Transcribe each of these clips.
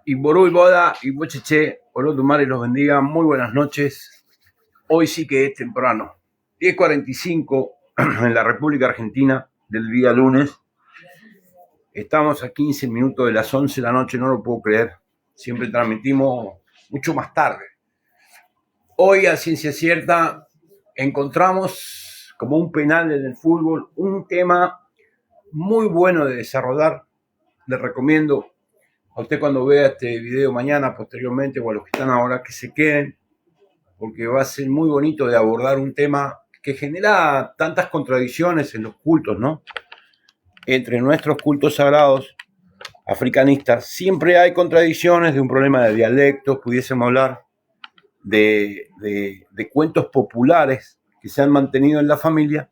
Y Ború y Boda y Bocheche, Olotumare los bendiga, muy buenas noches. Hoy sí que es temprano, 10:45 en la República Argentina del día lunes. Estamos a 15 minutos de las 11 de la noche, no lo puedo creer. Siempre transmitimos mucho más tarde. Hoy, a ciencia cierta, encontramos como un penal en el fútbol un tema muy bueno de desarrollar. Les recomiendo a usted cuando vea este video mañana, posteriormente, o a los que están ahora, que se queden, porque va a ser muy bonito de abordar un tema que genera tantas contradicciones en los cultos, ¿no? Entre nuestros cultos sagrados africanistas siempre hay contradicciones de un problema de dialectos, pudiésemos hablar de cuentos populares que se han mantenido en la familia,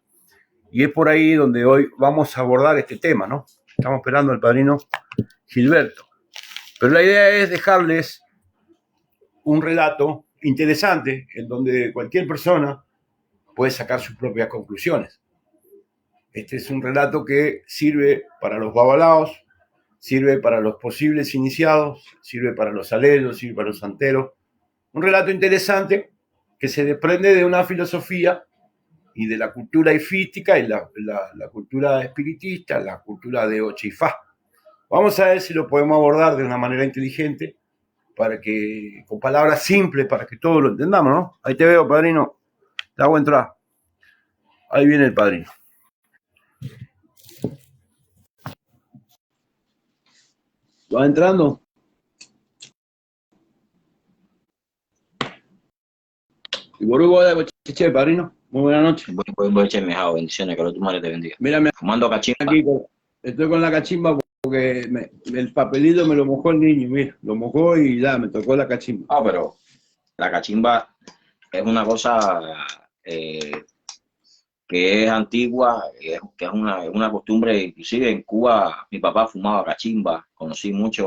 y es por ahí donde hoy vamos a abordar este tema, ¿no? Estamos esperando al padrino Gilberto. Pero la idea es dejarles un relato interesante en donde cualquier persona puede sacar sus propias conclusiones. Este es un relato que sirve para los babalaos, sirve para los posibles iniciados, sirve para los alelos, sirve para los santeros. Un relato interesante que se desprende de una filosofía y de la cultura ifística y la cultura espiritista, la cultura de Ochifá. Vamos a ver si lo podemos abordar de una manera inteligente, para que, con palabras simples, para que todos lo entendamos, ¿no? Ahí te veo, padrino. Te hago entrar. Ahí viene el padrino. ¿Va entrando? Y Borugo de Bocheche, padrino. Muy buenas noches. Voy a echarme jao, bendiciones, que tu madre te bendiga. Mírame, fumando cachimba. Aquí, estoy con la cachimba porque el papelito me lo mojó el niño, mira, lo mojó y ya, me tocó la cachimba. Ah, pero la cachimba es una cosa que es antigua, que es una costumbre. Inclusive en Cuba mi papá fumaba cachimba. Conocí muchas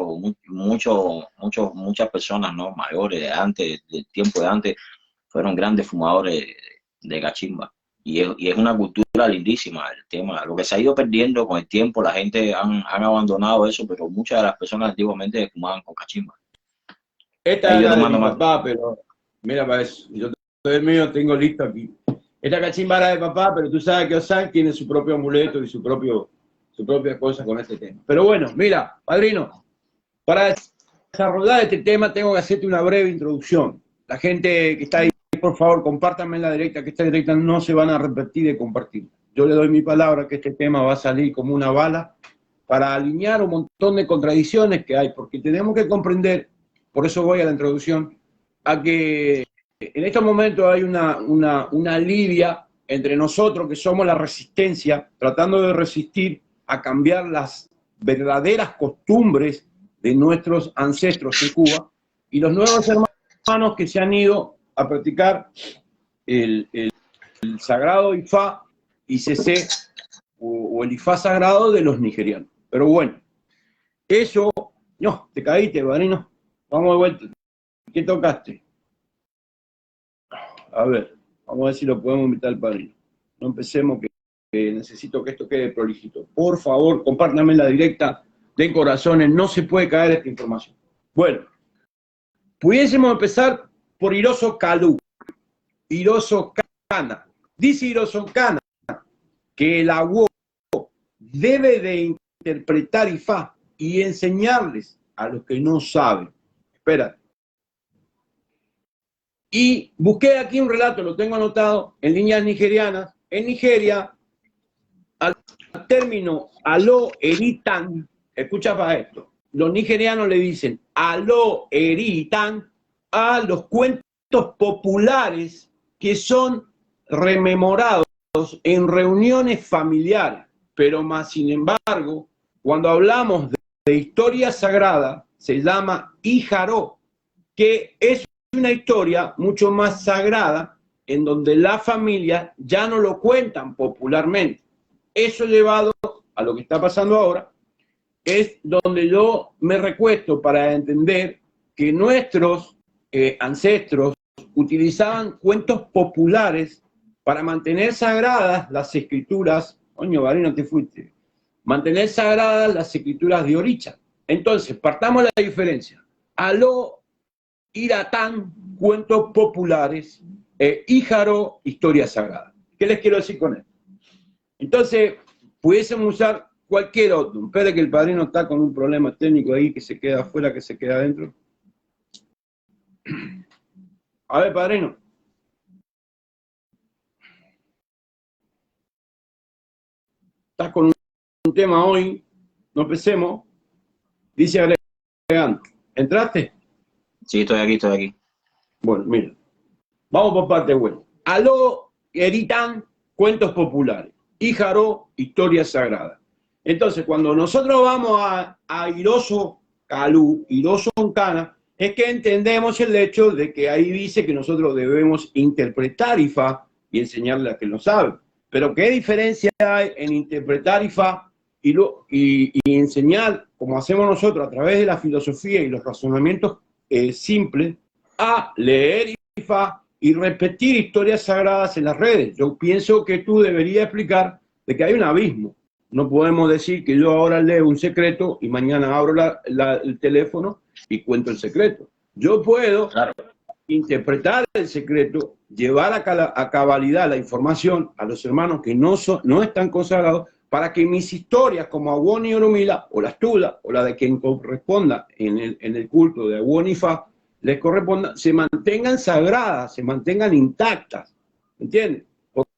personas, ¿no?, mayores de antes, del tiempo de antes, fueron grandes fumadores de cachimba. Y es una cultura lindísima el tema. Lo que se ha ido perdiendo con el tiempo, la gente han abandonado eso, pero muchas de las personas antiguamente fumaban con cachimba. Esta es la de mi papá, pero mira para eso. Yo todo el mío tengo listo aquí. Esta cachimba era de papá, pero tú sabes que Osán tiene su propio amuleto y su propia cosa con este tema. Pero bueno, mira, padrino, para desarrollar este tema tengo que hacerte una breve introducción. La gente que está ahí, por favor, compártanme en la directa, que esta directa no se van a repetir de compartir. Yo le doy mi palabra que este tema va a salir como una bala para alinear un montón de contradicciones que hay, porque tenemos que comprender, por eso voy a la introducción, a que en estos momentos hay una lidia entre nosotros, que somos la resistencia, tratando de resistir a cambiar las verdaderas costumbres de nuestros ancestros en Cuba, y los nuevos hermanos que se han ido a practicar el sagrado Ifá ICC o el Ifá sagrado de los nigerianos. Pero bueno, eso, no, te caíste, padrino. Vamos de vuelta. ¿Qué tocaste? A ver, vamos a ver si lo podemos invitar al padrino. No empecemos, que necesito que esto quede prolijito. Por favor, compártanme la directa, den corazones, no se puede caer esta información. Bueno, pudiésemos empezar por Hiroso Kalú. Hiroso Kana. Dice Hiroso Kana que el agua debe de interpretar Ifá y enseñarles a los que no saben. Espérate. Y busqué aquí un relato, lo tengo anotado, en líneas nigerianas. En Nigeria, al término alo eritan, escucha para esto, los nigerianos le dicen alo eritan a los cuentos populares que son rememorados en reuniones familiares. Pero más sin embargo, cuando hablamos de historia sagrada, se llama Ijaró, que es una historia mucho más sagrada, en donde la familia ya no lo cuentan popularmente. Eso llevado a lo que está pasando ahora, es donde yo me recuesto para entender que nuestros ancestros utilizaban cuentos populares para mantener sagradas las escrituras. Coño, Barino, te fuiste. Mantener sagradas las escrituras de Oricha. Entonces, partamos de la diferencia. Aló Iratán, cuentos populares, Íjaro, historia sagrada. ¿Qué les quiero decir con esto? Entonces, pudiésemos usar cualquier otro. Espera que el padrino está con un problema técnico ahí, que se queda afuera, que se queda adentro. A ver, padrino. Estás con un tema hoy, no empecemos. Dice agregando. ¿Entraste? Sí, estoy aquí, estoy aquí. Bueno, mira. Vamos por parte buena. Aló, Eritán, cuentos populares. Íjaro, historia sagrada. Entonces, cuando nosotros vamos a Iroso Calú, Iroso Oncana, es que entendemos el hecho de que ahí dice que nosotros debemos interpretar Ifá y enseñarle a que lo sabe. Pero ¿qué diferencia hay en interpretar Ifá y enseñar, como hacemos nosotros a través de la filosofía y los razonamientos simples, a leer Ifá y repetir historias sagradas en las redes? Yo pienso que tú deberías explicar de que hay un abismo. No podemos decir que yo ahora leo un secreto y mañana abro el teléfono y cuento el secreto. Yo puedo interpretar el secreto, llevar a cabalidad la información a los hermanos que no están consagrados, para que mis historias como Aguón y Oromila, o las tuyas, o la de quien corresponda en el culto de Aguón y Fa, les corresponda, se mantengan sagradas, se mantengan intactas. ¿Entiendes?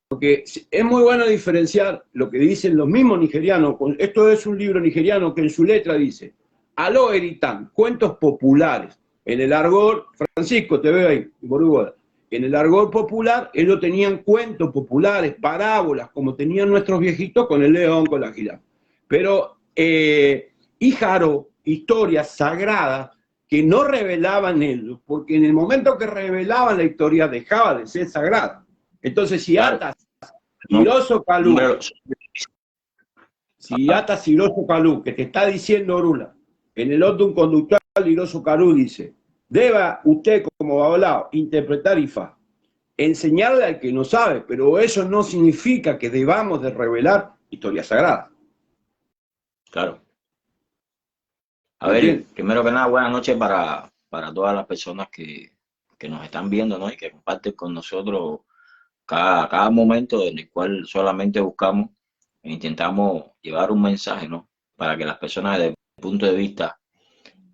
Porque es muy bueno diferenciar lo que dicen los mismos nigerianos. Esto es un libro nigeriano que en su letra dice: Aló Eritán, cuentos populares. En el argot, Francisco, te veo ahí, en el argot popular, ellos tenían cuentos populares, parábolas, como tenían nuestros viejitos con el león, con la jirafa. Pero Íjaro, historias sagradas que no revelaban ellos, porque en el momento que revelaban la historia dejaba de ser sagrada. Entonces, si atas Iroso Calú, que te está diciendo Orula, en el otro un conductor Iroso Calú dice: deba usted como babalao interpretar Ifá, enseñarle al que no sabe, pero eso no significa que debamos de revelar historias sagradas. Claro. A ver, primero que nada, buenas noches para todas las personas que nos están viendo, ¿no? Y que comparten con nosotros cada momento en el cual solamente buscamos e intentamos llevar un mensaje, ¿no? Para que las personas desde el punto de vista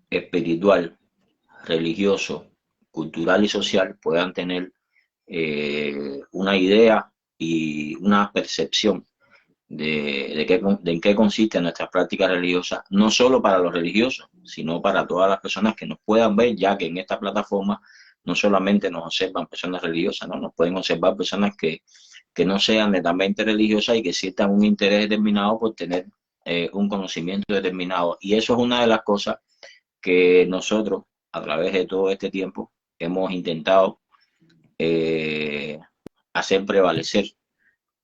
espiritual, religioso, cultural y social puedan tener una idea y una percepción de en qué consiste nuestra práctica religiosa, no solo para los religiosos, sino para todas las personas que nos puedan ver, ya que en esta plataforma no solamente nos observan personas religiosas, ¿no? Nos pueden observar personas que no sean netamente religiosas y que sientan un interés determinado por tener un conocimiento determinado. Y eso es una de las cosas que nosotros, a través de todo este tiempo, hemos intentado hacer prevalecer,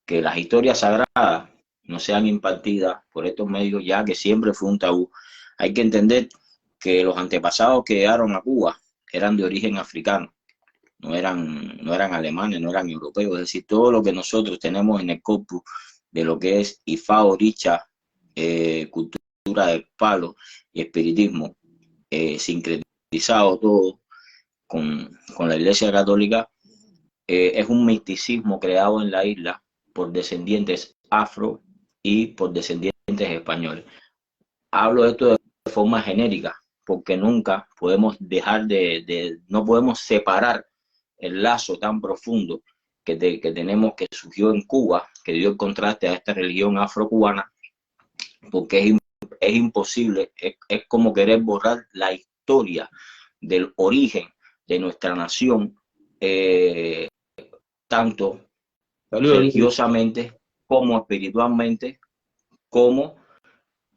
que las historias sagradas no sean impartidas por estos medios, ya que siempre fue un tabú. Hay que entender que los antepasados que llegaron a Cuba eran de origen africano, no eran alemanes, no eran europeos. Es decir, todo lo que nosotros tenemos en el corpus de lo que es Ifá, Oricha, cultura del palo y espiritismo, sincretizado todo con la Iglesia Católica, es un misticismo creado en la isla por descendientes afro y por descendientes españoles. Hablo de esto de forma genérica, porque nunca podemos no podemos separar el lazo tan profundo que tenemos, que surgió en Cuba, que dio el contraste a esta religión afrocubana, porque es imposible, es como querer borrar la historia del origen de nuestra nación, tanto religiosamente como espiritualmente, como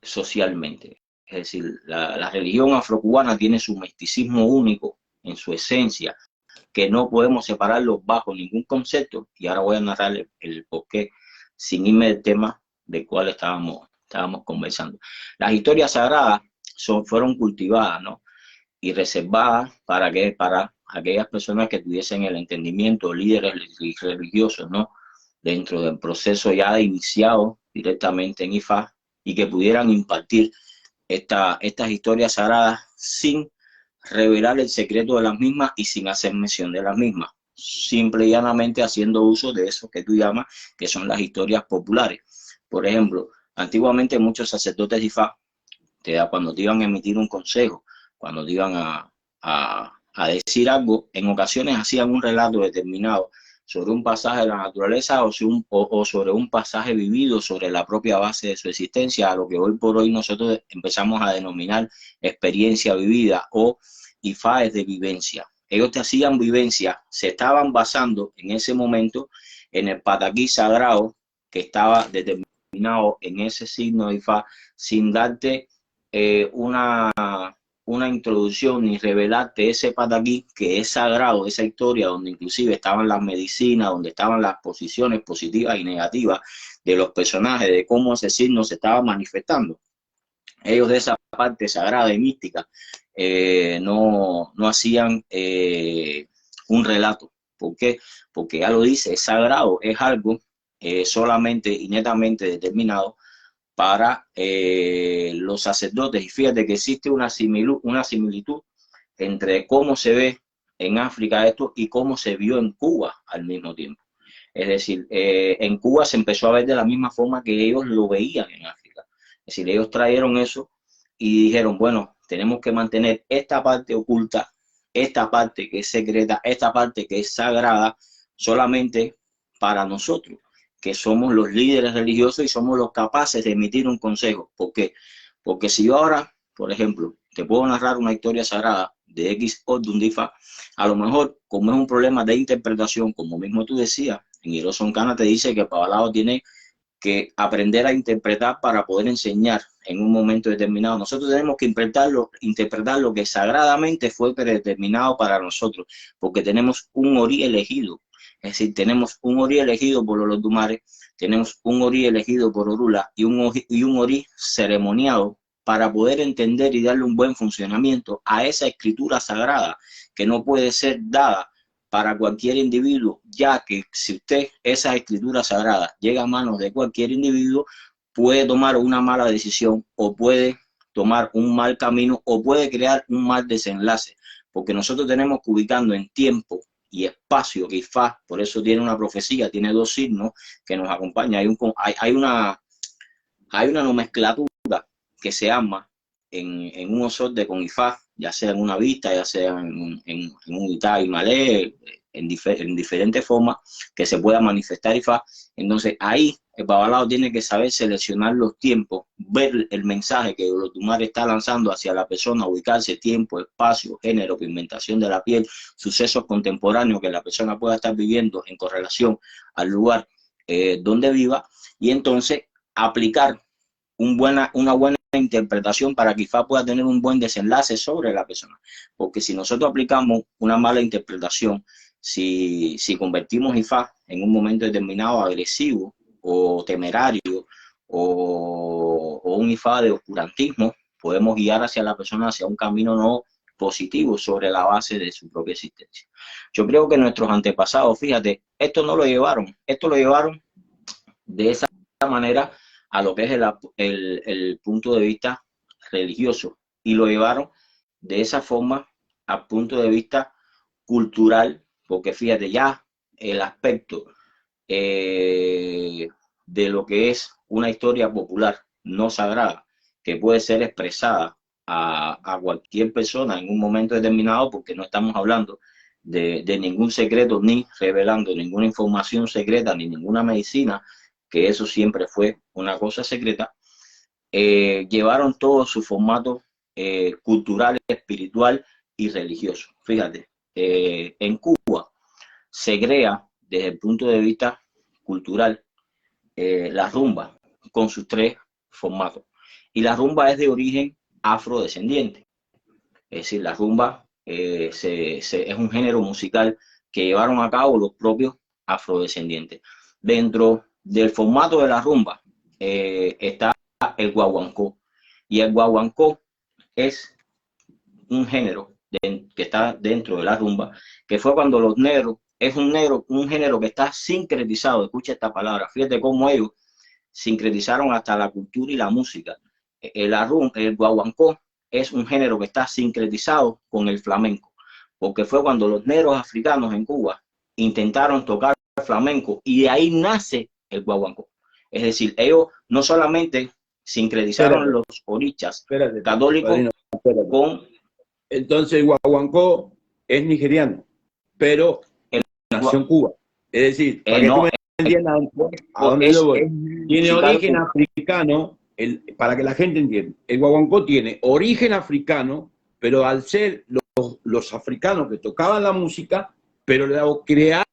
socialmente. Es decir, la religión afrocubana tiene su misticismo único en su esencia, que no podemos separarlo bajo ningún concepto. Y ahora voy a narrar el porqué, sin irme del tema del cual estábamos conversando. Las historias sagradas fueron cultivadas, ¿no? Y reservadas para aquellas personas que tuviesen el entendimiento, líderes religiosos, ¿no? Dentro del proceso ya iniciado directamente en Ifá, y que pudieran impartir estas historias sagradas sin revelar el secreto de las mismas y sin hacer mención de las mismas, simple y llanamente haciendo uso de eso que tú llamas, que son las historias populares. Por ejemplo, antiguamente muchos sacerdotes de Ifá, cuando te iban a emitir un consejo, cuando te iban a decir algo, en ocasiones hacían un relato determinado sobre un pasaje de la naturaleza o sobre un pasaje vivido sobre la propia base de su existencia, a lo que hoy por hoy nosotros empezamos a denominar experiencia vivida o IFAES de vivencia. Ellos te hacían vivencia, se estaban basando en ese momento en el pataquí sagrado que estaba determinado en ese signo de IFA, sin darte una introducción ni revelarte ese pataquí que es sagrado, esa historia donde inclusive estaban las medicinas, donde estaban las posiciones positivas y negativas de los personajes, de cómo ese signo se estaba manifestando. Ellos de esa parte sagrada y mística no hacían un relato. ¿Por qué? Porque ya lo dice, es sagrado, es algo solamente y netamente determinado para los sacerdotes. Y fíjate que existe una similitud entre cómo se ve en África esto y cómo se vio en Cuba al mismo tiempo. Es decir, en Cuba se empezó a ver de la misma forma que ellos lo veían en África. Es decir, ellos trajeron eso y dijeron, bueno, tenemos que mantener esta parte oculta, esta parte que es secreta, esta parte que es sagrada, solamente para nosotros, que somos los líderes religiosos y somos los capaces de emitir un consejo. ¿Por qué? Porque si yo ahora, por ejemplo, te puedo narrar una historia sagrada de X o de un Difa, a lo mejor, como es un problema de interpretación, como mismo tú decías, en Hiroson Kana te dice que Pabalao tiene que aprender a interpretar para poder enseñar en un momento determinado. Nosotros tenemos que interpretar lo que sagradamente fue predeterminado para nosotros, porque tenemos un Ori elegido. Es decir, tenemos un Ori elegido por los Dumares, tenemos un Ori elegido por Orula y un Ori ceremoniado para poder entender y darle un buen funcionamiento a esa escritura sagrada que no puede ser dada para cualquier individuo, ya que si usted, esa escritura sagrada, llega a manos de cualquier individuo, puede tomar una mala decisión o puede tomar un mal camino o puede crear un mal desenlace, porque nosotros tenemos que ubicarnos en tiempo y espacio, que Ifá, por eso tiene una profecía, tiene dos signos que nos acompañan. Hay una nomenclatura que se arma en un osorde con Ifá, ya sea en una vista, ya sea en un Itá y Malé, en diferentes formas que se pueda manifestar Ifá. Entonces ahí el Babalao tiene que saber seleccionar los tiempos, ver el mensaje que Olotumare está lanzando hacia la persona, ubicarse tiempo, espacio, género, pigmentación de la piel, sucesos contemporáneos que la persona pueda estar viviendo en correlación al lugar donde viva, y entonces aplicar una buena interpretación para que IFA pueda tener un buen desenlace sobre la persona. Porque si nosotros aplicamos una mala interpretación, si convertimos IFA en un momento determinado agresivo o temerario o un IFA de oscurantismo, podemos guiar hacia la persona hacia un camino no positivo sobre la base de su propia existencia. Yo creo que nuestros antepasados, fíjate, esto lo llevaron de esa manera a lo que es el punto de vista religioso, y lo llevaron de esa forma al punto de vista cultural, porque fíjate ya el aspecto de lo que es una historia popular no sagrada, que puede ser expresada a cualquier persona en un momento determinado, porque no estamos hablando de ningún secreto, ni revelando ninguna información secreta, ni ninguna medicina, que eso siempre fue una cosa secreta. Llevaron todo su formato cultural, espiritual y religioso. Fíjate, en Cuba se crea desde el punto de vista cultural la rumba con sus tres formatos. Y la rumba es de origen afrodescendiente. Es decir, la rumba es un género musical que llevaron a cabo los propios afrodescendientes. Dentro del formato de la rumba está el guaguancó, y el guaguancó es un género que está dentro de la rumba, que fue cuando los negros, es un género que está sincretizado. Escucha esta palabra, fíjate cómo ellos sincretizaron hasta la cultura y la música. El guaguancó es un género que está sincretizado con el flamenco, porque fue cuando los negros africanos en Cuba intentaron tocar flamenco y de ahí nace el guaguancó. Es decir, ellos no solamente sincretizaron los orichas católicos con... Entonces el guaguancó es nigeriano, pero nació en Cuba. Es decir, para que tú me entiendas a dónde yo voy. Tiene origen africano, para que la gente entienda. El guaguancó tiene origen africano, pero al ser los africanos que tocaban la música, pero lo crearon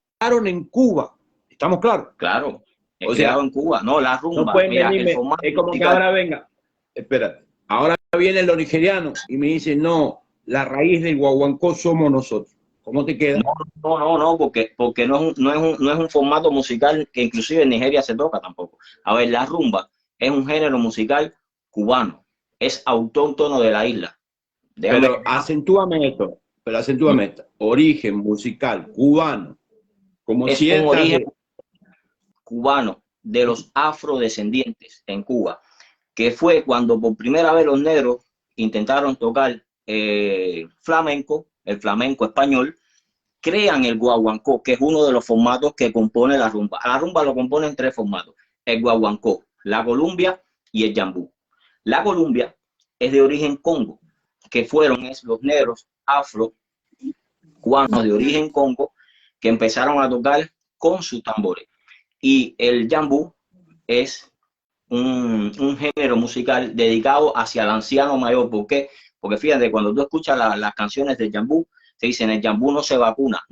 en Cuba. ¿Estamos claros? Claro, es creado en Cuba. No, la rumba. No pueden venirme, es como que ahora venga, espérate, ahora vienen los nigerianos y me dicen, no, la raíz del guaguancó somos nosotros. ¿Cómo te queda? No, porque no es un formato musical que inclusive en Nigeria se toca tampoco. A ver, la rumba es un género musical cubano, es autóctono de la isla. Pero acentúame esto, origen musical cubano, como es un origen cubano de los afrodescendientes en Cuba, que fue cuando por primera vez los negros intentaron tocar flamenco, el flamenco español, crean el guaguancó, que es uno de los formatos que compone la rumba. La rumba lo compone en 3 formatos: el guaguancó, la columbia y el yambú. La columbia es de origen congo, que fueron los negros afro cubanos de origen congo que empezaron a tocar con sus tambores. Y el yambú es un género musical dedicado hacia el anciano mayor. ¿Por qué? Porque fíjate, cuando tú escuchas las canciones del yambú, te dicen el yambú no se vacuna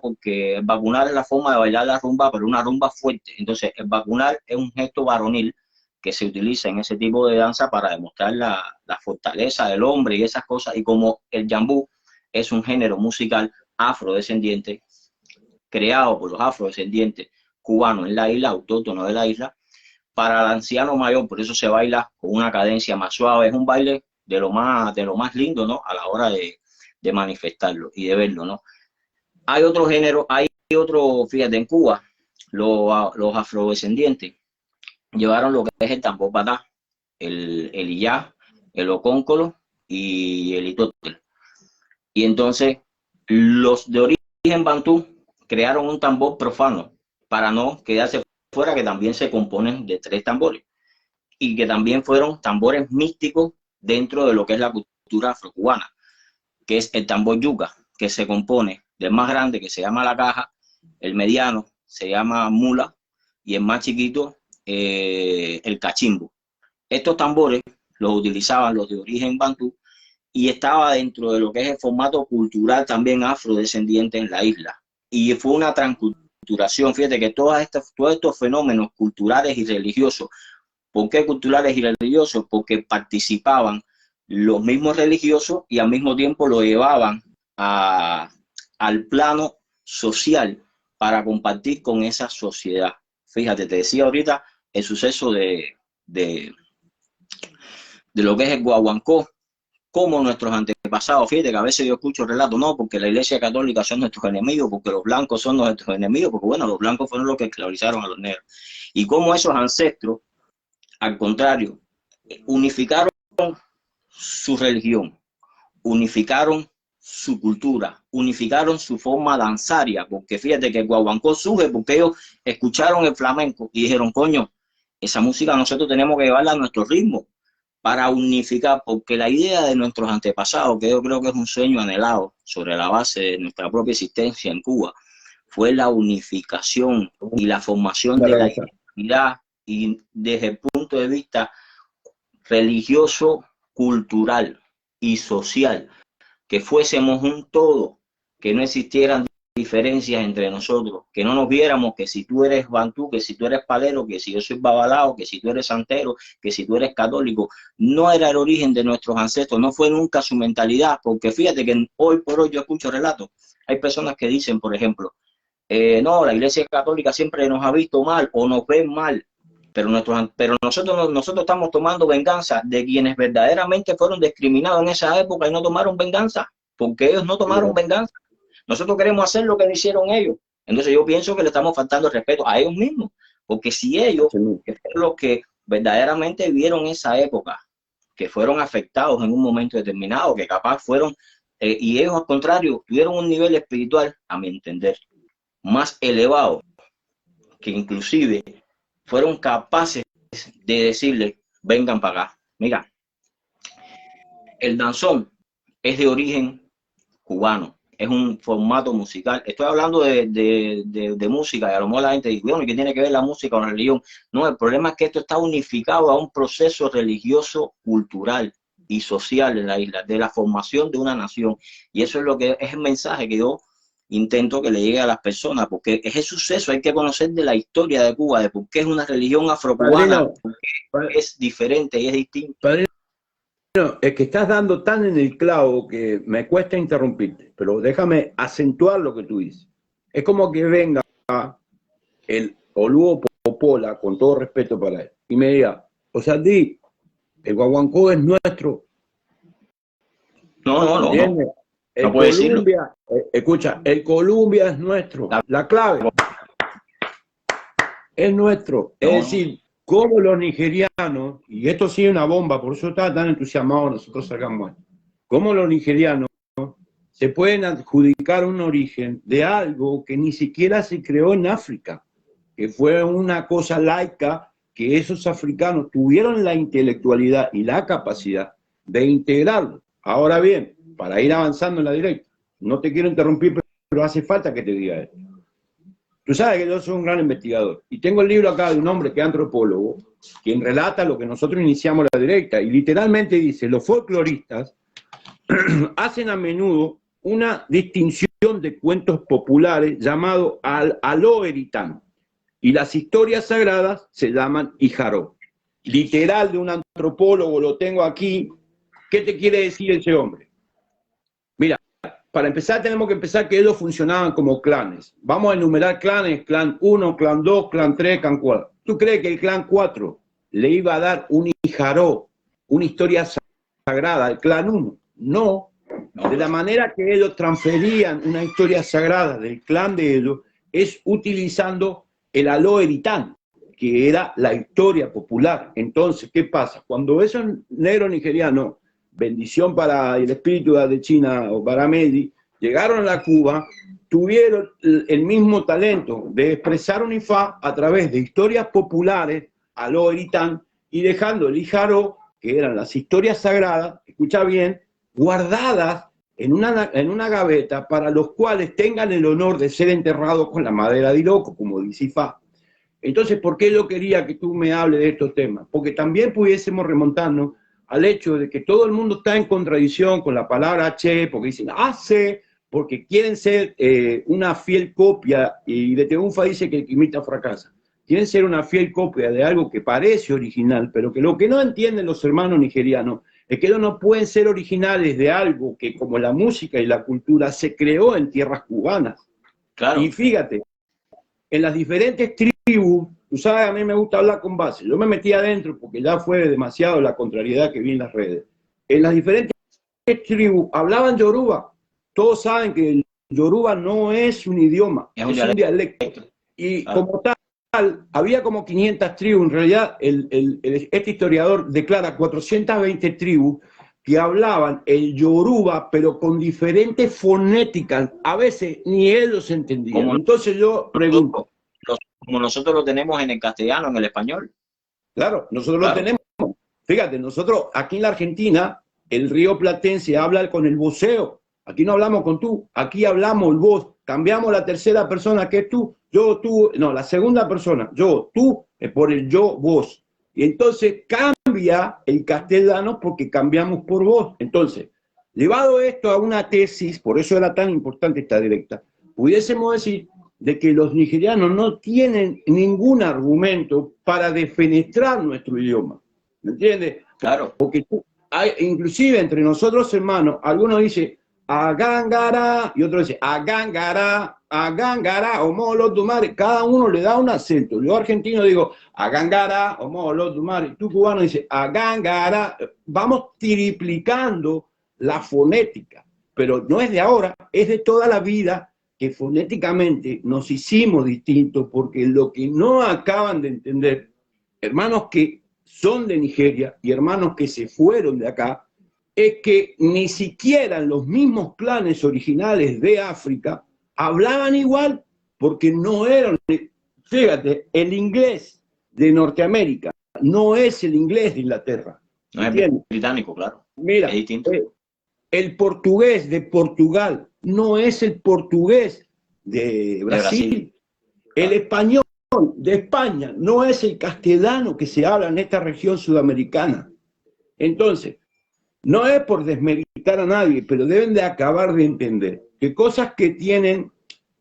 porque vacunar es la forma de bailar la rumba, pero una rumba fuerte. Entonces, el vacunar es un gesto varonil que se utiliza en ese tipo de danza para demostrar la fortaleza del hombre y esas cosas. Y como el yambú es un género musical afrodescendiente, creado por los afrodescendientes cubanos en la isla, autóctono de la isla, para el anciano mayor, por eso se baila con una cadencia más suave. Es un baile de lo más lindo, ¿no? A la hora de manifestarlo y de verlo, ¿no? Hay otro género, fíjate, en Cuba, los afrodescendientes llevaron lo que es el tambor batá, el iyá, el ocóncolo y el itótel. Y entonces los de origen bantú crearon un tambor profano para no quedarse fuera, que también se componen de 3 tambores y que también fueron tambores místicos dentro de lo que es la cultura afrocubana, que es el tambor yuca, que se compone del más grande, que se llama la caja, el mediano se llama mula y el más chiquito el cachimbo. Estos tambores los utilizaban los de origen bantú y estaba dentro de lo que es el formato cultural también afrodescendiente en la isla. Y fue una transculturación. Fíjate que todos estos fenómenos culturales y religiosos. ¿Por qué culturales y religiosos? Porque participaban los mismos religiosos y al mismo tiempo lo llevaban al plano social para compartir con esa sociedad. Fíjate, te decía ahorita el suceso de lo que es el guaguancó, como nuestros antepasados. Fíjate que a veces yo escucho relatos, no, porque la Iglesia Católica son nuestros enemigos, porque los blancos son nuestros enemigos, porque bueno, los blancos fueron los que esclavizaron a los negros. Y como esos ancestros, al contrario, unificaron su religión, unificaron su cultura, unificaron su forma danzaria, porque fíjate que el guaguancó surge porque ellos escucharon el flamenco y dijeron, coño, esa música nosotros tenemos que llevarla a nuestro ritmo para unificar, porque la idea de nuestros antepasados, que yo creo que es un sueño anhelado sobre la base de nuestra propia existencia en Cuba, fue la unificación y la formación de la identidad, y desde el punto de vista religioso, cultural y social, que fuésemos un todo, que no existieran diferencias entre nosotros, que no nos viéramos que si tú eres bantú, que si tú eres palero, que si yo soy babalao, que si tú eres santero, que si tú eres católico. No era el origen de nuestros ancestros, no fue nunca su mentalidad, porque fíjate que hoy por hoy yo escucho relatos. Hay personas que dicen, por ejemplo, no, la Iglesia Católica siempre nos ha visto mal o nos ven mal, pero nosotros estamos tomando venganza de quienes verdaderamente fueron discriminados en esa época y no tomaron venganza, porque ellos no tomaron venganza. Nosotros queremos hacer lo que hicieron ellos. Entonces yo pienso que le estamos faltando el respeto a ellos mismos, porque si ellos, que fueron los que verdaderamente vivieron esa época, que fueron afectados en un momento determinado, que capaz fueron, y ellos al contrario, tuvieron un nivel espiritual, a mi entender, más elevado, que inclusive fueron capaces de decirle, vengan para acá. Mira, el danzón es de origen cubano, es un formato musical. Estoy hablando de música, y a lo mejor la gente dice, bueno, ¿y qué tiene que ver la música con la religión? No, el problema es que esto está unificado a un proceso religioso, cultural y social en la isla, de la formación de una nación. Y eso es lo que es el mensaje que yo intento que le llegue a las personas, porque ese suceso hay que conocer de la historia de Cuba, de por qué es una religión afrocubana, porque es diferente y es distinta. Padrino, es que estás dando tan en el clavo que me cuesta interrumpirte, pero déjame acentuar lo que tú dices. Es como que venga el Oluo Popola, con todo respeto para él, y me diga, o sea, el guaguancó es nuestro. No. El no puede Columbia, escucha, el Columbia es nuestro. La clave es nuestro. Es decir, como los nigerianos, y esto sí es una bomba, por eso estaba tan entusiasmado nosotros sacamos esto, como los nigerianos se pueden adjudicar un origen de algo que ni siquiera se creó en África, que fue una cosa laica, que esos africanos tuvieron la intelectualidad y la capacidad de integrarlo. Ahora bien, para ir avanzando en la directa, no te quiero interrumpir, pero hace falta que te diga esto. Tú sabes que yo soy un gran investigador y tengo el libro acá de un hombre que es antropólogo, quien relata lo que nosotros iniciamos la directa y literalmente dice, los folcloristas hacen a menudo una distinción de cuentos populares llamado Aloeritán y las historias sagradas se llaman Ijaró. Literal de un antropólogo, lo tengo aquí. ¿Qué te quiere decir ese hombre? Mira, para empezar tenemos que empezar que ellos funcionaban como clanes. Vamos a enumerar clanes, clan 1, clan 2, clan 3, clan 4. ¿Tú crees que el clan 4 le iba a dar un Ijaró, una historia sagrada al clan 1? No. De la manera que ellos transferían una historia sagrada del clan de ellos es utilizando el Aloeritán, que era la historia popular. Entonces, ¿qué pasa? Cuando esos negros nigerianos, bendición para el espíritu de China o para Medi, llegaron a la Cuba, tuvieron el mismo talento de expresar un ifá a través de historias populares, Aloeritán, y dejando el Ijaró, que eran las historias sagradas, escucha bien, guardadas en una gaveta para los cuales tengan el honor de ser enterrados con la madera de Iroco, como dice Ifá. Entonces, ¿por qué yo quería que tú me hables de estos temas? Porque también pudiésemos remontarnos al hecho de que todo el mundo está en contradicción con la palabra che, porque dicen hace, porque quieren ser una fiel copia, y de Teunfa dice que el que imita fracasa. Quieren ser una fiel copia de algo que parece original, pero que lo que no entienden los hermanos nigerianos es que ellos no pueden ser originales de algo que, como la música y la cultura, se creó en tierras cubanas. Claro. Y fíjate, en las diferentes tribus, tú sabes, a mí me gusta hablar con base, yo me metí adentro porque ya fue demasiado la contrariedad que vi en las redes. En las diferentes tribus hablaban yoruba. Todos saben que el yoruba no es un idioma, es un dialecto. Y como tal, había como 500 tribus. En realidad, este historiador declara 420 tribus que hablaban el yoruba, pero con diferentes fonéticas. A veces ni ellos entendían. Entonces yo pregunto. Como nosotros lo tenemos en el castellano, en el español. Claro, nosotros lo tenemos. Fíjate, nosotros aquí en la Argentina, el río platense habla con el voceo. Aquí no hablamos con tú, aquí hablamos el vos. Cambiamos la tercera persona que es tú, yo, tú, no, la segunda persona, yo, tú, por el yo, vos. Y entonces cambia el castellano porque cambiamos por vos. Entonces, llevado esto a una tesis, por eso era tan importante esta directa, pudiésemos decir de que los nigerianos no tienen ningún argumento para defenestrar nuestro idioma. ¿Me entiendes? Claro. Porque inclusive entre nosotros hermanos, algunos dicen agangara, y otro dice agangara, homolodumare, cada uno le da un acento. Yo argentino digo agangara, homolodumare, tú cubano dice agangara, vamos triplicando la fonética, pero no es de ahora, es de toda la vida que fonéticamente nos hicimos distintos, porque lo que no acaban de entender, hermanos que son de Nigeria y hermanos que se fueron de acá, es que ni siquiera los mismos clanes originales de África hablaban igual porque no eran, fíjate, el inglés de Norteamérica no es el inglés de Inglaterra. No es británico, claro. Mira, es distinto. El portugués de Portugal no es el portugués de Brasil. El español de España no es el castellano que se habla en esta región sudamericana. Entonces, no es por desmeritar a nadie, pero deben de acabar de entender que cosas que tienen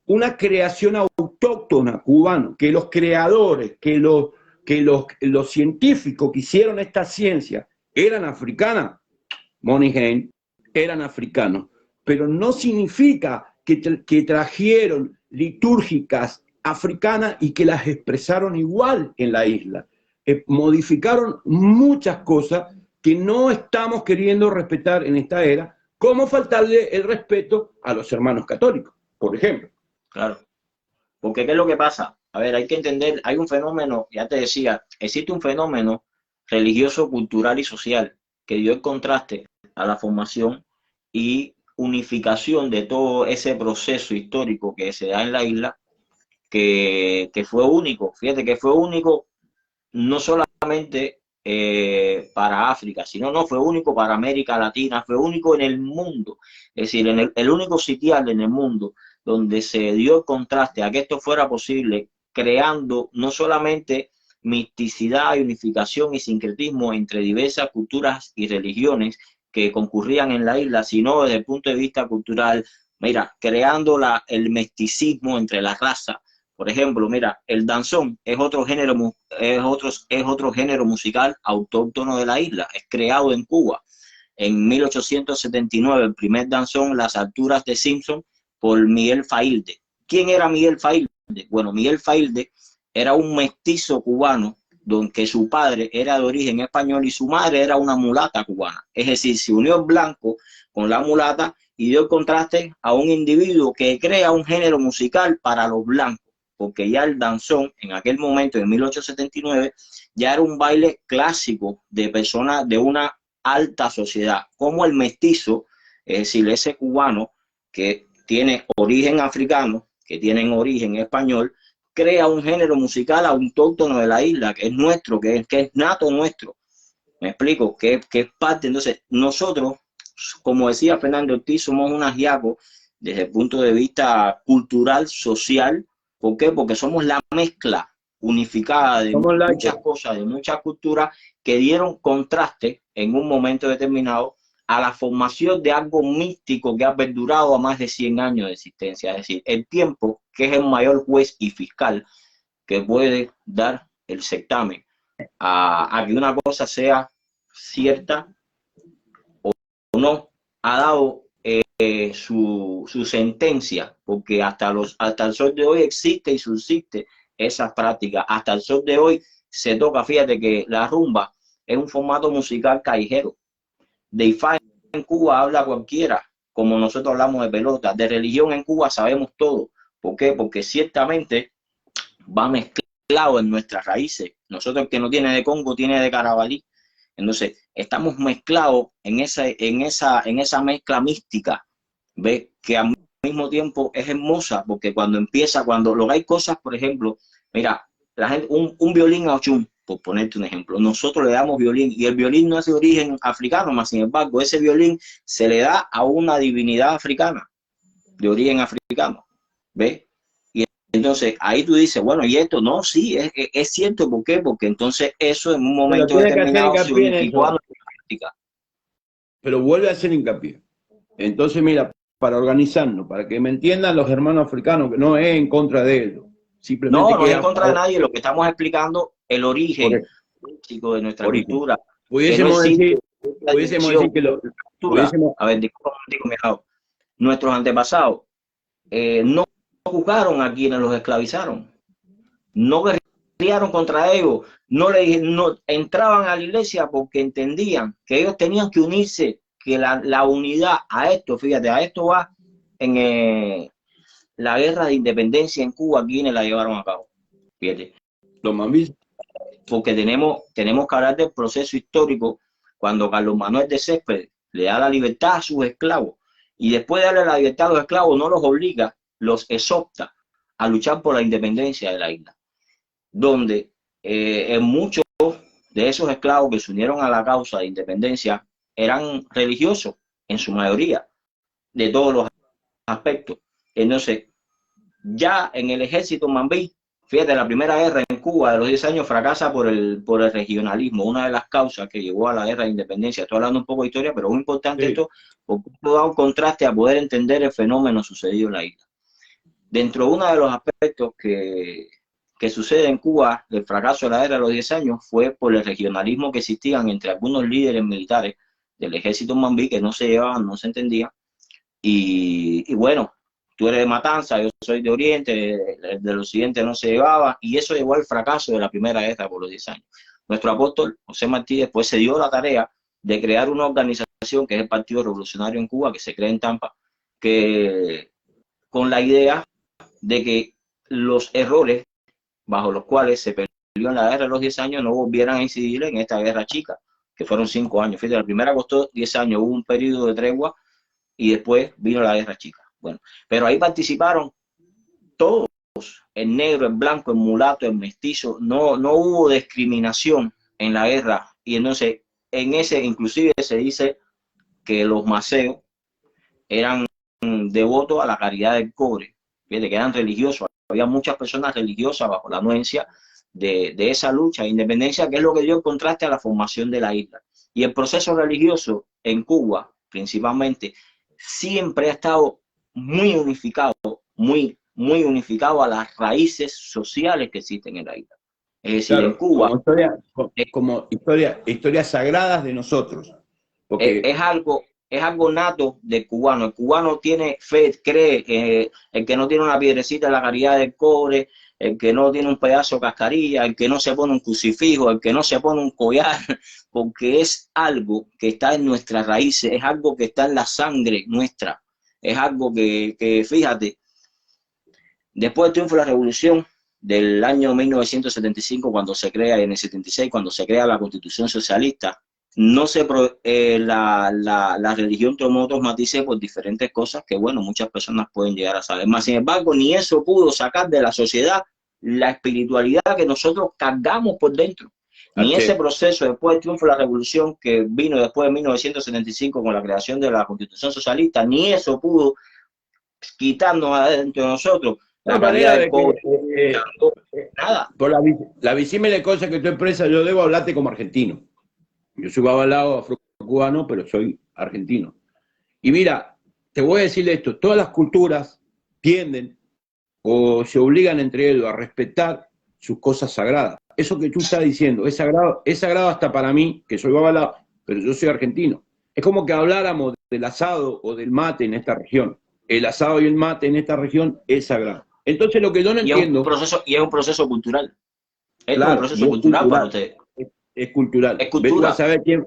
una creación autóctona cubana, que los creadores, que los científicos que hicieron esta ciencia eran africanas, Monighan, eran africanos, pero no significa que trajeron litúrgicas africanas y que las expresaron igual en la isla. Modificaron muchas cosas que no estamos queriendo respetar en esta era, como faltarle el respeto a los hermanos católicos, por ejemplo. Claro, porque ¿qué es lo que pasa? A ver, hay que entender, hay un fenómeno, ya te decía, existe un fenómeno religioso, cultural y social que dio el contraste a la formación y unificación de todo ese proceso histórico que se da en la isla, que fue único. Fíjate que fue único no solamente para África, sino no fue único para América Latina, fue único en el mundo. Es decir, en el único sitial en el mundo donde se dio el contraste a que esto fuera posible, creando no solamente misticidad y unificación y sincretismo entre diversas culturas y religiones que concurrían en la isla, sino desde el punto de vista cultural, mira, creando el mesticismo entre las razas. Por ejemplo, mira, el danzón es otro género musical autóctono de la isla, es creado en Cuba. En 1879, el primer danzón, Las Alturas de Simpson, por Miguel Failde. ¿Quién era Miguel Failde? Bueno, Miguel Failde era un mestizo cubano, donde su padre era de origen español y su madre era una mulata cubana. Es decir, se unió el blanco con la mulata y dio el contraste a un individuo que crea un género musical para los blancos, porque ya el danzón en aquel momento, en 1879, ya era un baile clásico de personas de una alta sociedad, como el mestizo, es decir, ese cubano que tiene origen africano, que tiene origen español, crea un género musical autóctono de la isla, que es nuestro, que es nato nuestro. ¿Me explico? Que es parte. Entonces, nosotros, como decía Fernando Ortiz, somos un ajiaco desde el punto de vista cultural, social. ¿Por qué? Porque somos la mezcla unificada de muchas cosas, de muchas culturas que dieron contraste en un momento determinado a la formación de algo místico que ha perdurado a más de 100 años de existencia. Es decir, el tiempo, que es el mayor juez y fiscal que puede dar el certamen a que una cosa sea cierta o no, ha dado su sentencia, porque hasta el sol de hoy existe y subsiste esas prácticas. Hasta el sol de hoy se toca, fíjate que la rumba es un formato musical callejero. De IFA en Cuba habla cualquiera, como nosotros hablamos de pelota. De religión en Cuba sabemos todo. ¿Por qué? Porque ciertamente va mezclado en nuestras raíces. Nosotros, el que no tiene de Congo tiene de Carabalí. Entonces, estamos mezclados en esa mezcla mística, ¿ves? Que al mismo tiempo es hermosa, porque cuando lo hay cosas, por ejemplo, mira, la gente, un violín a Ochun, por ponerte un ejemplo, nosotros le damos violín, y el violín no es de origen africano, más sin embargo, ese violín se le da a una divinidad africana, de origen africano, ¿ves? Y entonces ahí tú dices, bueno, y esto no, sí, es cierto. ¿Por qué? Porque entonces eso en un momento determinado se unificó a nuestra práctica. Pero vuelve a hacer hincapié. Entonces, mira, para organizarnos, para que me entiendan los hermanos africanos, que no es en contra de ellos. Simplemente no es en contra de nadie, lo que estamos explicando, el origen chico, de nuestra cultura. Pudiésemos decir que a ver, disculpa, nuestros antepasados no juzgaron a quienes los esclavizaron, no guerrearon contra ellos, no entraban a la iglesia porque entendían que ellos tenían que unirse, que la unidad a esto, fíjate, a esto va en la guerra de independencia en Cuba, quienes la llevaron a cabo. Fíjate. Los mambis. porque tenemos que hablar del proceso histórico cuando Carlos Manuel de Céspedes le da la libertad a sus esclavos y después de darle la libertad a los esclavos no los obliga, los exhorta a luchar por la independencia de la isla, donde en muchos de esos esclavos que se unieron a la causa de independencia eran religiosos en su mayoría, de todos los aspectos. Entonces, ya en el ejército mambí, fíjate, la primera guerra en Cuba de los 10 años fracasa por el regionalismo, una de las causas que llevó a la guerra de independencia. Estoy hablando un poco de historia, pero es muy importante esto, porque esto da un contraste a poder entender el fenómeno sucedido en la isla. Dentro de uno de los aspectos que sucede en Cuba, el fracaso de la guerra de los 10 años, fue por el regionalismo que existían entre algunos líderes militares del ejército mambí que no se llevaban, no se entendían. Y bueno, tú eres de Matanza, yo soy de Oriente, de los siguientes no se llevaba, y eso llevó al fracaso de la primera guerra por los 10 años. Nuestro apóstol, José Martí, después se dio la tarea de crear una organización que es el Partido Revolucionario en Cuba, que se crea en Tampa, que con la idea de que los errores bajo los cuales se perdió en la guerra de los 10 años no volvieran a incidir en esta guerra chica, que fueron 5 años. Fíjate, la primera costó 10 años, hubo un periodo de tregua y después vino la guerra chica. Bueno, pero ahí participaron todos, el negro, el blanco, el mulato, el mestizo, no hubo discriminación en la guerra. Y entonces, en ese inclusive se dice que los maceos eran devotos a la caridad del cobre, fíjate, que eran religiosos. Había muchas personas religiosas bajo la anuencia de esa lucha de independencia, que es lo que dio el contraste a la formación de la isla. Y el proceso religioso en Cuba, principalmente, siempre ha estado muy unificado, muy unificado a las raíces sociales que existen en la isla. Es decir, claro, en Cuba... Como historias sagradas de nosotros. Porque es algo nato del cubano. El cubano tiene fe, cree, el que no tiene una piedrecita en la caridad del cobre, el que no tiene un pedazo de cascarilla, el que no se pone un crucifijo, el que no se pone un collar, porque es algo que está en nuestras raíces, es algo que está en la sangre nuestra, es algo que fíjate, después del triunfo de la revolución del año 1975, cuando se crea, en el 76, cuando se crea la Constitución Socialista, no se la religión tomó otros matices por diferentes cosas que, bueno, muchas personas pueden llegar a saber. Más sin embargo, ni eso pudo sacar de la sociedad la espiritualidad que nosotros cargamos por dentro. Ni ese proceso después del triunfo de la revolución que vino después de 1975 con la creación de la Constitución Socialista, ni eso pudo quitarnos adentro de nosotros la calidad del cobre. Nada. Por la visible cosa que tú expresas, yo debo hablarte como argentino. Yo soy babalao afrocubano, pero soy argentino. Y mira, te voy a decir esto, todas las culturas tienden o se obligan entre ellos a respetar sus cosas sagradas. Eso que tú estás diciendo es sagrado hasta para mí, que soy babalao, pero yo soy argentino. Es como que habláramos del asado o del mate en esta región. El asado y el mate en esta región es sagrado. Entonces lo que yo no entiendo... Es un proceso cultural. Claro, un proceso cultural para usted. Es cultural. Es cultura. Ve tú a saber quién,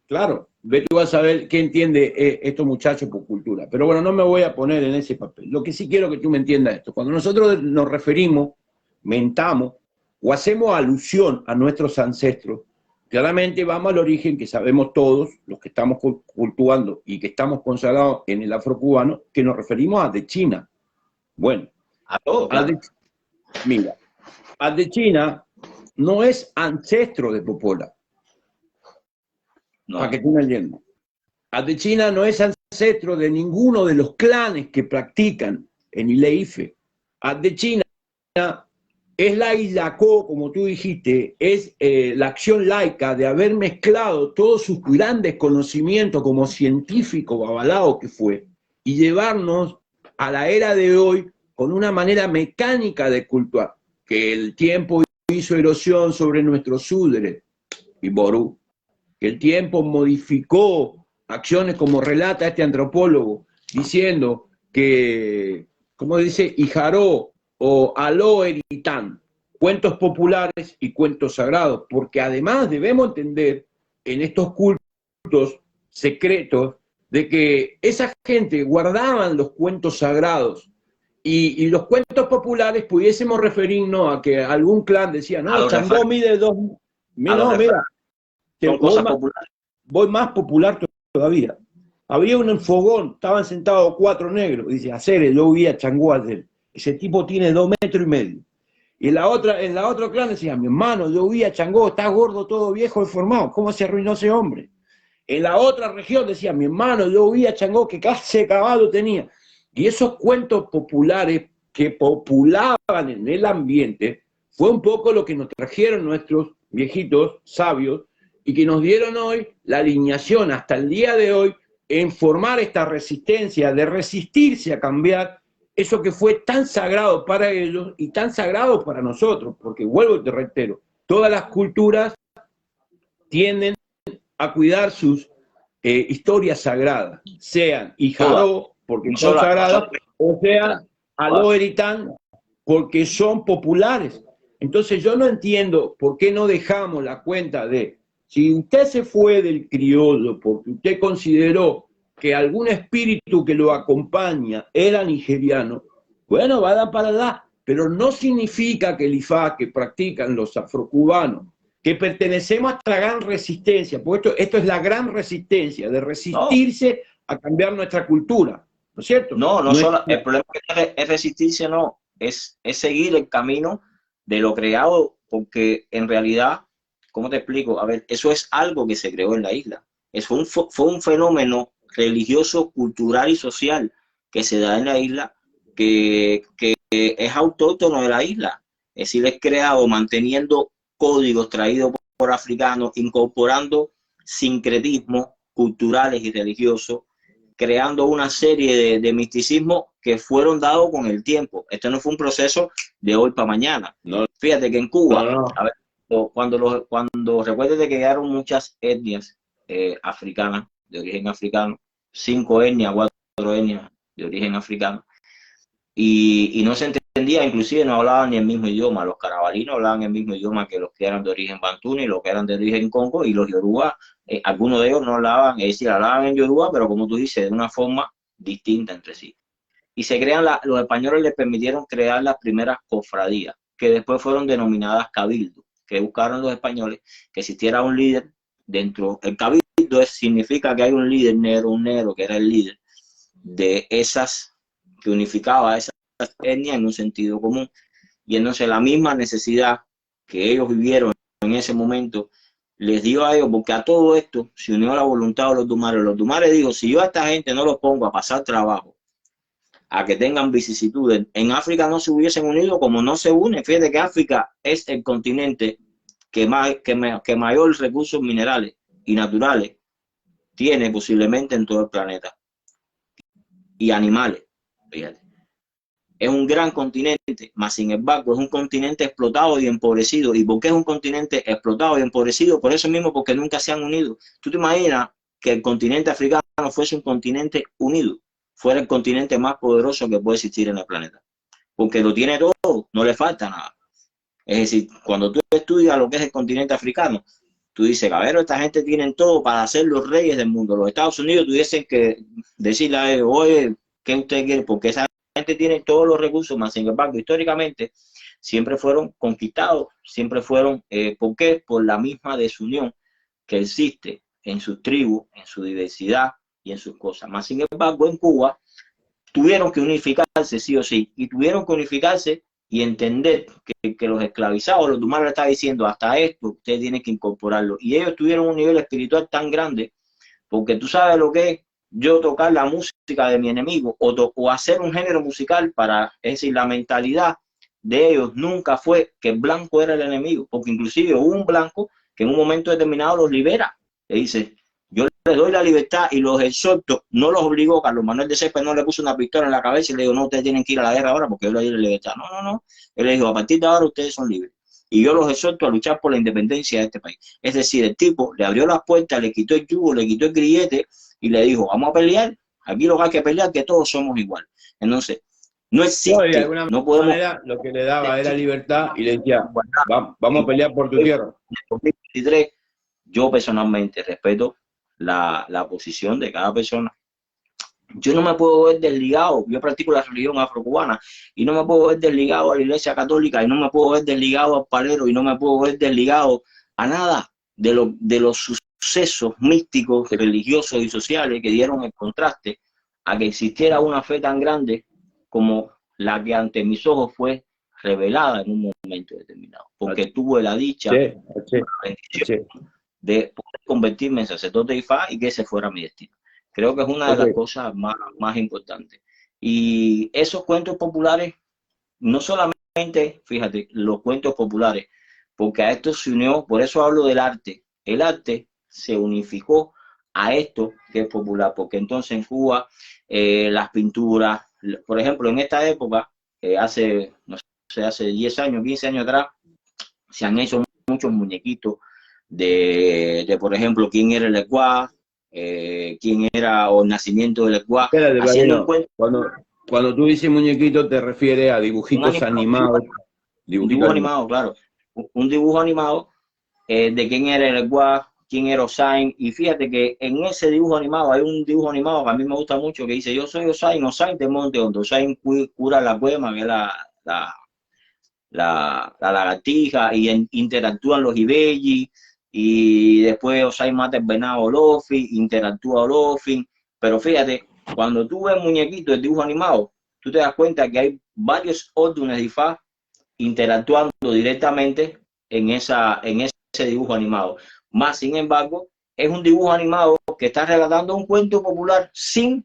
claro, ve tú a saber qué entiende estos muchachos por cultura. Pero bueno, no me voy a poner en ese papel. Lo que sí quiero que tú me entiendas esto. Cuando nosotros nos referimos, mentamos o hacemos alusión a nuestros ancestros, claramente vamos al origen que sabemos todos, los que estamos cultuando y que estamos consagrados en el afrocubano, que nos referimos a de China. Bueno, a todo, claro. Mira, de China no es ancestro de Popola. No. Para que tú me entiendas. De China no es ancestro de ninguno de los clanes que practican en Ileife. De China es la Ilacó, como tú dijiste, es la acción laica de haber mezclado todos sus grandes conocimientos como científico babalao que fue y llevarnos a la era de hoy con una manera mecánica de cultuar, que el tiempo hizo erosión sobre nuestros sudres y ború, que el tiempo modificó acciones como relata este antropólogo, diciendo que, como dice, Ijaró o Aló Eritán, cuentos populares y cuentos sagrados, porque además debemos entender en estos cultos secretos de que esa gente guardaban los cuentos sagrados y los cuentos populares pudiésemos referirnos a que algún clan decía, no, Chambó mide No, mira, son cosas populares. Voy más popular todavía. Había un fogón, estaban sentados 4 negros, dice, Acere, yo vi a Chango Acere. Ese tipo tiene 2,5 metros. Y en la otra clan decía, mi hermano, yo vi a Chango, está gordo, todo viejo, deformado, ¿cómo se arruinó ese hombre? En la otra región decía, mi hermano, yo vi a Chango, qué clase de caballo tenía. Y esos cuentos populares que populaban en el ambiente fue un poco lo que nos trajeron nuestros viejitos sabios y que nos dieron hoy la alineación hasta el día de hoy en formar esta resistencia, de resistirse a cambiar eso que fue tan sagrado para ellos y tan sagrado para nosotros, porque vuelvo y te reitero, todas las culturas tienden a cuidar sus historias sagradas, sean Ijadó, porque son sagradas, o sean Aló Eritán, porque son populares. Entonces yo no entiendo por qué no dejamos la cuenta de, si usted se fue del criollo porque usted consideró que algún espíritu que lo acompaña era nigeriano, bueno, va a dar para allá, pero no significa que el IFA que practican los afrocubanos, que pertenecemos a esta gran resistencia, porque esto es la gran resistencia, de resistirse a cambiar nuestra cultura, ¿no es cierto? No solo, el problema es resistirse, no, es seguir el camino de lo creado, porque en realidad, ¿cómo te explico? A ver, eso es algo que se creó en la isla. Fue un fenómeno religioso, cultural y social que se da en la isla, que es autóctono de la isla. Es decir, es creado manteniendo códigos traídos por africanos, incorporando sincretismos culturales y religiosos, creando una serie de misticismos que fueron dados con el tiempo. Esto no fue un proceso de hoy para mañana. No. Fíjate que en Cuba, a ver, cuando recuerdes que llegaron muchas etnias africanas, de origen africano, 5 etnias, 4 etnias de origen africano, y no se entendía, inclusive no hablaban ni el mismo idioma. Los carabalinos hablaban el mismo idioma que los que eran de origen bantú y los que eran de origen congo, y los yoruba, algunos de ellos no hablaban, es decir, hablaban en yoruba, pero como tú dices, de una forma distinta entre sí. Y se crean, los españoles les permitieron crear las primeras cofradías, que después fueron denominadas cabildos, que buscaron los españoles que existiera un líder dentro. El cabildo significa que hay un líder negro, un negro que era el líder de esas, que unificaba a esas etnias en un sentido común. Y entonces la misma necesidad que ellos vivieron en ese momento les dio a ellos, porque a todo esto se unió la voluntad de los dumares. Los dumares dijo, si yo a esta gente no los pongo a pasar trabajo, a que tengan vicisitudes, en África no se hubiesen unido como no se une. Fíjate que África es el continente que mayor recursos minerales y naturales tiene posiblemente en todo el planeta. Y animales, fíjate. Es un gran continente, mas sin embargo es un continente explotado y empobrecido. ¿Y por qué es un continente explotado y empobrecido? Por eso mismo, porque nunca se han unido. ¿Tú te imaginas que el continente africano fuese un continente unido? Fuera el continente más poderoso que puede existir en el planeta. Porque lo tiene todo, no le falta nada. Es decir, cuando tú estudias lo que es el continente africano, tú dices, cabrón, esta gente tiene todo para ser los reyes del mundo. Los Estados Unidos tuviesen que decirle a ellos, oye, ¿qué usted quiere? Porque esa gente tiene todos los recursos, más sin embargo, históricamente siempre fueron conquistados, siempre fueron, ¿por qué? Por la misma desunión que existe en sus tribus, en su diversidad y en sus cosas. Más sin embargo, en Cuba tuvieron que unificarse sí o sí, y tuvieron que unificarse y entender que los esclavizados, los dumares le estaban diciendo, hasta esto ustedes tienen que incorporarlo. Y ellos tuvieron un nivel espiritual tan grande, porque tú sabes lo que es yo tocar la música de mi enemigo, o hacer un género musical para, es decir, la mentalidad de ellos nunca fue que el blanco era el enemigo, porque inclusive hubo un blanco que en un momento determinado los libera, le dice, yo les doy la libertad y los exhorto, no los obligó, Carlos Manuel de Céspedes no le puso una pistola en la cabeza y le dijo, no, ustedes tienen que ir a la guerra ahora porque yo les doy la libertad. No, él le dijo, a partir de ahora ustedes son libres. Y yo los exhorto a luchar por la independencia de este país. Es decir, el tipo le abrió las puertas, le quitó el yugo, le quitó el grillete y le dijo, vamos a pelear, aquí lo que hay que pelear, que todos somos iguales. Entonces, no existe, de alguna manera lo que le daba era libertad y le decía, vamos a pelear por tu tierra. En 2023, yo personalmente respeto la posición de cada persona. Yo no me puedo ver desligado, yo practico la religión afrocubana y no me puedo ver desligado a la iglesia católica y no me puedo ver desligado al palero y no me puedo ver desligado a nada de los sucesos místicos, religiosos y sociales que dieron el contraste a que existiera una fe tan grande como la que ante mis ojos fue revelada en un momento determinado, porque tuve la dicha, la bendición de poder convertirme en sacerdote de Ifá y que ese fuera mi destino. Creo que es una de las cosas más importantes. Y esos cuentos populares, no solamente, fíjate, los cuentos populares, porque a esto se unió, por eso hablo del arte. El arte se unificó a esto que es popular, porque entonces en Cuba las pinturas, por ejemplo, en esta época, hace 10 años, 15 años atrás, se han hecho muchos muñequitos de por ejemplo, quién era el Ecuá, quién era o el nacimiento del Ecuá. Cuando tú dices muñequito, te refieres a dibujitos animados. Un dibujo animado, claro. Un dibujo animado de quién era el Ecuá, quién era Osain. Y fíjate que en ese dibujo animado, hay un dibujo animado que a mí me gusta mucho que dice: yo soy Osain, Osain de Monte Hondo. Osain cura la cuema, que es la lagartija, y interactúan los Ibelli, y después Osain mata el venado Olofin, interactúa Olofin. Pero fíjate, cuando tú ves muñequito, el dibujo animado, tú te das cuenta que hay varios órdenes de Ifá interactuando directamente en ese dibujo animado. Más sin embargo, es un dibujo animado que está relatando un cuento popular sin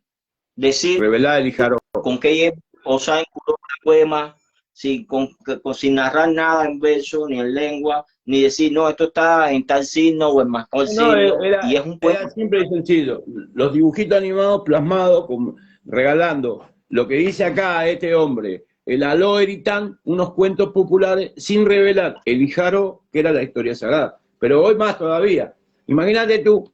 decir revelar el Ijaro, con qué Osain curó la cuema, sin narrar nada en verso, ni en lengua, ni decir, no, esto está en tal signo o en más tal signo. Y es un cuento. Era simple y sencillo. Los dibujitos animados plasmados, regalando lo que dice acá este hombre, el Aló Eritán, unos cuentos populares sin revelar el Ijaro, que era la historia sagrada. Pero hoy más todavía. Imagínate tú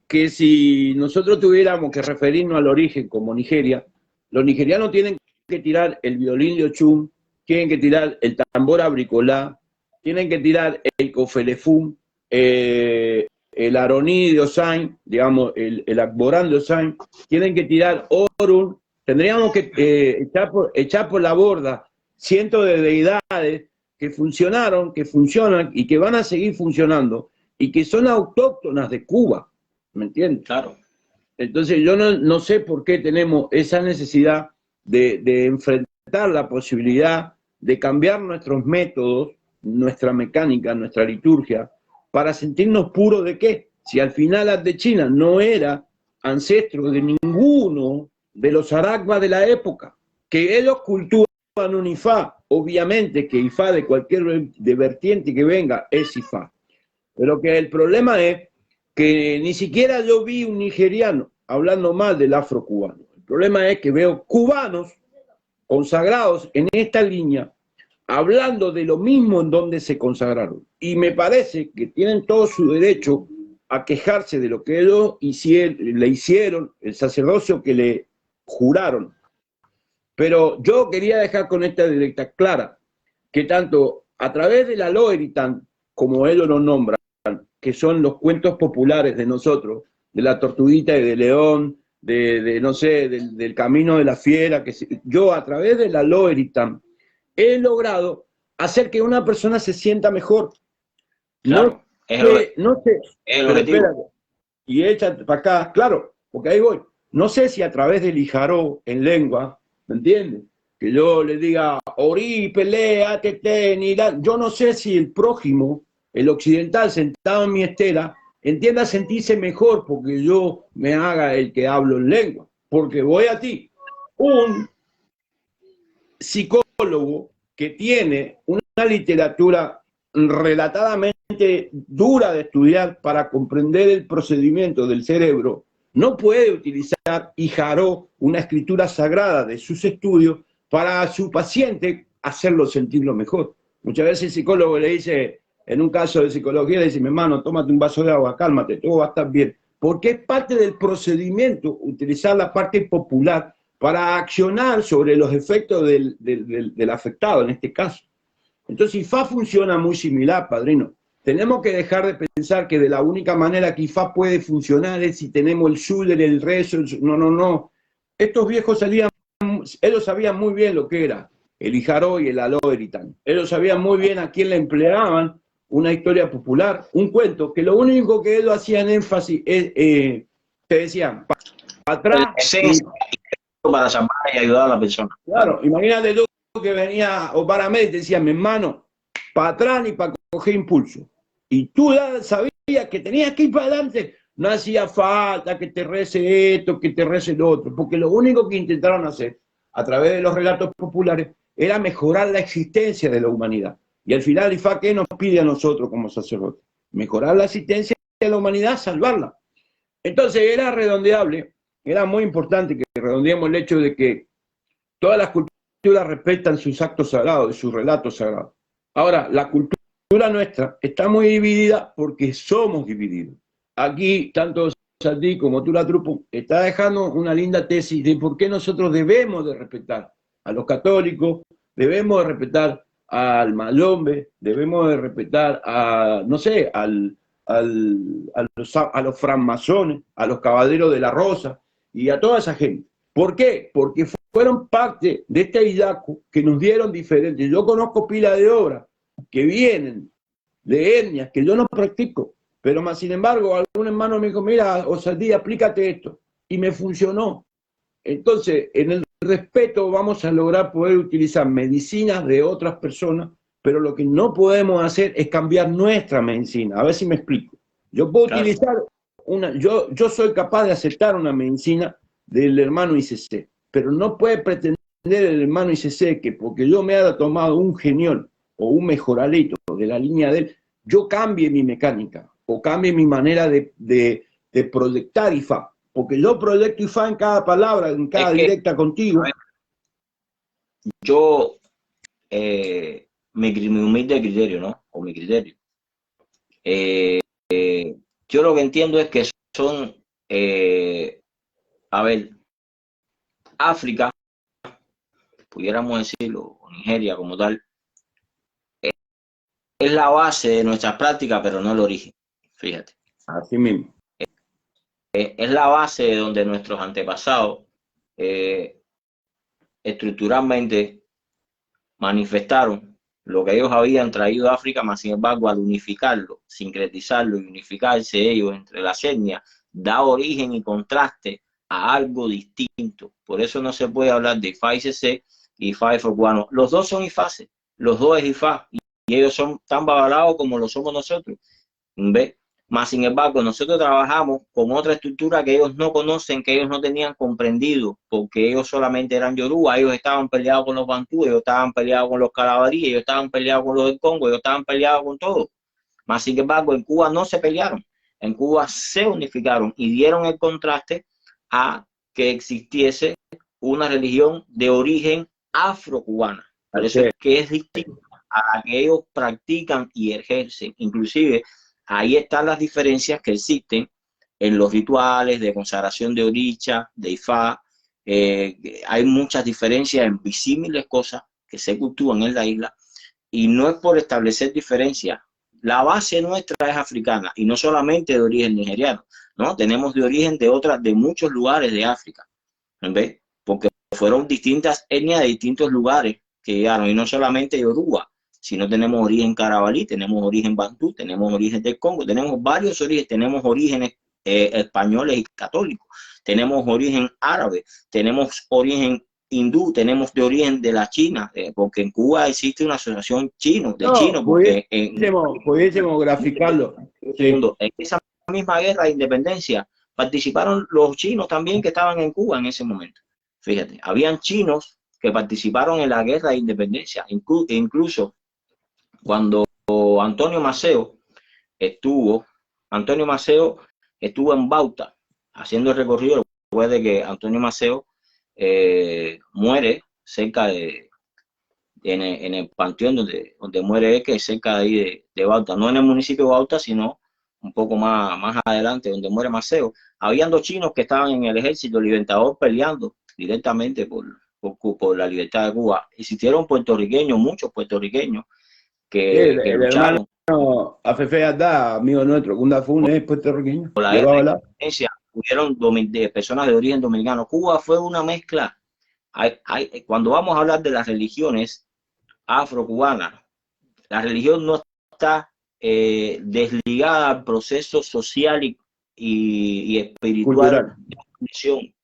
que si nosotros tuviéramos que referirnos al origen como Nigeria, los nigerianos tienen que tirar el violín de Ochun, tienen que tirar el tambor abricolá, tienen que tirar el cofelefum, el aroní de Osain, digamos, el akborán de Osain, tienen que tirar Orun. Tendríamos que echar por la borda cientos de deidades que funcionaron, que funcionan y que van a seguir funcionando y que son autóctonas de Cuba, ¿me entiendes? Claro. Entonces yo no sé por qué tenemos esa necesidad de enfrentar la posibilidad de cambiar nuestros métodos, nuestra mecánica, nuestra liturgia, para sentirnos puros de qué. Si al final Ardechina no era ancestro de ninguno de los Arakba de la época, que ellos cultúan un Ifá, obviamente que Ifá de cualquier vertiente que venga es Ifá, pero que el problema es que ni siquiera yo vi un nigeriano hablando mal del afrocubano. El problema es que veo cubanos consagrados en esta línea hablando de lo mismo en donde se consagraron. Y me parece que tienen todo su derecho a quejarse de lo que ellos le hicieron, el sacerdocio que le juraron. Pero yo quería dejar con esta directa clara, que tanto a través de la Loeritan, como ellos lo nombran, que son los cuentos populares de nosotros, de la Tortuguita y de León, no sé, del Camino de la Fiera, yo a través de la Loeritan he logrado hacer que una persona se sienta mejor. Claro, no sé, pero espérate, y échate para acá, claro, porque ahí voy. No sé si a través del Ijaró en lengua, ¿me entiendes? Que yo le diga, orí, pelea, yo no sé si el prójimo, el occidental sentado en mi estera, entienda sentirse mejor porque yo me haga el que hablo en lengua. Porque voy a ti, un psicólogo que tiene una literatura relatadamente dura de estudiar para comprender el procedimiento del cerebro, no puede utilizar Ijaró, una escritura sagrada de sus estudios, para a su paciente hacerlo sentirlo mejor. Muchas veces el psicólogo le dice, en un caso de psicología, le dice, mi hermano, tómate un vaso de agua, cálmate, todo va a estar bien. Porque es parte del procedimiento utilizar la parte popular para accionar sobre los efectos del afectado, en este caso. Entonces, IFA funciona muy similar, padrino. Tenemos que dejar de pensar que de la única manera que IFA puede funcionar es si tenemos el Shuler, el rezo, no. Estos viejos ellos sabían muy bien lo que era el Ijaró y el Aló Eritán. Ellos sabían muy bien a quién le empleaban una historia popular, un cuento, que lo único que ellos hacían énfasis es, te decían, para atrás, para salvar y ayudar a la persona. Claro, imagínate tú que venía o para mí y te decía, mi hermano, para atrás ni para coger impulso. Y tú ya sabías que tenías que ir para adelante. No hacía falta que te rece esto, que te rece lo otro, porque lo único que intentaron hacer a través de los relatos populares era mejorar la existencia de la humanidad. Y al final, IFA, ¿qué nos pide a nosotros como sacerdotes? Mejorar la existencia de la humanidad, salvarla. Entonces era redondeable, era muy importante que redondeemos el hecho de que todas las culturas respetan sus actos sagrados y sus relatos sagrados. Ahora, la cultura nuestra está muy dividida porque somos divididos. Aquí, tanto Saldí como tú, la Trupo, está dejando una linda tesis de por qué nosotros debemos de respetar a los católicos, debemos de respetar al malombe, debemos de respetar a, no sé, a los francmasones, a los caballeros de la Rosa y a toda esa gente. ¿Por qué? Porque fueron parte de este IDACO que nos dieron diferentes. Yo conozco pila de obras que vienen de etnias que yo no practico, pero más sin embargo algún hermano me dijo, mira, Osadí, aplícate esto, y me funcionó. Entonces, en el respeto vamos a lograr poder utilizar medicinas de otras personas, pero lo que no podemos hacer es cambiar nuestra medicina. A ver si me explico. Yo puedo utilizar yo soy capaz de aceptar una medicina del hermano ICC, pero no puede pretender el hermano ICC que porque yo me haya tomado un geniol o un mejoralito de la línea de él, yo cambie mi mecánica o cambie mi manera de proyectar IFA, porque yo proyecto IFA en cada palabra, en cada directa contigo. Yo, mi humilde criterio, ¿no? O mi criterio. Yo lo que entiendo es que son, a ver, África, pudiéramos decirlo, o Nigeria como tal, es la base de nuestras prácticas, pero no el origen, fíjate. Así mismo. Es la base de donde nuestros antepasados estructuralmente manifestaron lo que ellos habían traído a África, más sin embargo, al unificarlo, sincretizarlo y unificarse ellos entre las etnias, da origen y contraste a algo distinto. Por eso no se puede hablar de IFA ICC y IFA cubano. Los dos son IFACE, los dos es IFA, y ellos son tan babalados como lo somos nosotros. ¿Ves? Más sin embargo, nosotros trabajamos con otra estructura que ellos no conocen, que ellos no tenían comprendido, porque ellos solamente eran Yoruba, ellos estaban peleados con los Bantú, ellos estaban peleados con los Calabarí, ellos estaban peleados con los del Congo, ellos estaban peleados con todo. Más sin embargo, en Cuba no se pelearon, en Cuba se unificaron y dieron el contraste a que existiese una religión de origen afrocubana. Por eso es que es distinta a la que ellos practican y ejercen. Inclusive, ahí están las diferencias que existen en los rituales de consagración de Oricha, de Ifá. Hay muchas diferencias en visímiles cosas que se cultivan en la isla, y no es por establecer diferencias. La base nuestra es africana, y no solamente de origen nigeriano, ¿no? Tenemos de origen de muchos lugares de África, ¿ves? Porque fueron distintas etnias de distintos lugares que llegaron, y no solamente Yoruba, sino tenemos origen carabalí, tenemos origen bantú, tenemos origen del Congo, tenemos varios orígenes, tenemos orígenes españoles y católicos, tenemos origen árabe, tenemos origen hindú, tenemos de origen de la China, porque en Cuba existe una asociación chino, porque pudiésemos graficarlo. En esa misma guerra de independencia participaron los chinos también que estaban en Cuba en ese momento. Fíjate, habían chinos que participaron en la guerra de independencia, incluso cuando Antonio Maceo estuvo en Bauta haciendo el recorrido. Recuerde que Antonio Maceo muere cerca en el panteón donde muere él, que es cerca de ahí de Bauta, no en el municipio de Bauta, sino un poco más adelante, donde muere Maceo. Habían dos chinos que estaban en el ejército libertador peleando directamente por la libertad de Cuba. Existieron puertorriqueños, muchos puertorriqueños, que lucharon. Afefe Adá, amigo nuestro, Gunda Funes, es puertorriqueño. Por la independencia, hubieron personas de origen dominicano. Cuba fue una mezcla. Cuando vamos a hablar de las religiones afrocubanas, la religión no está desligada al proceso social y espiritual Cultural. de la nación.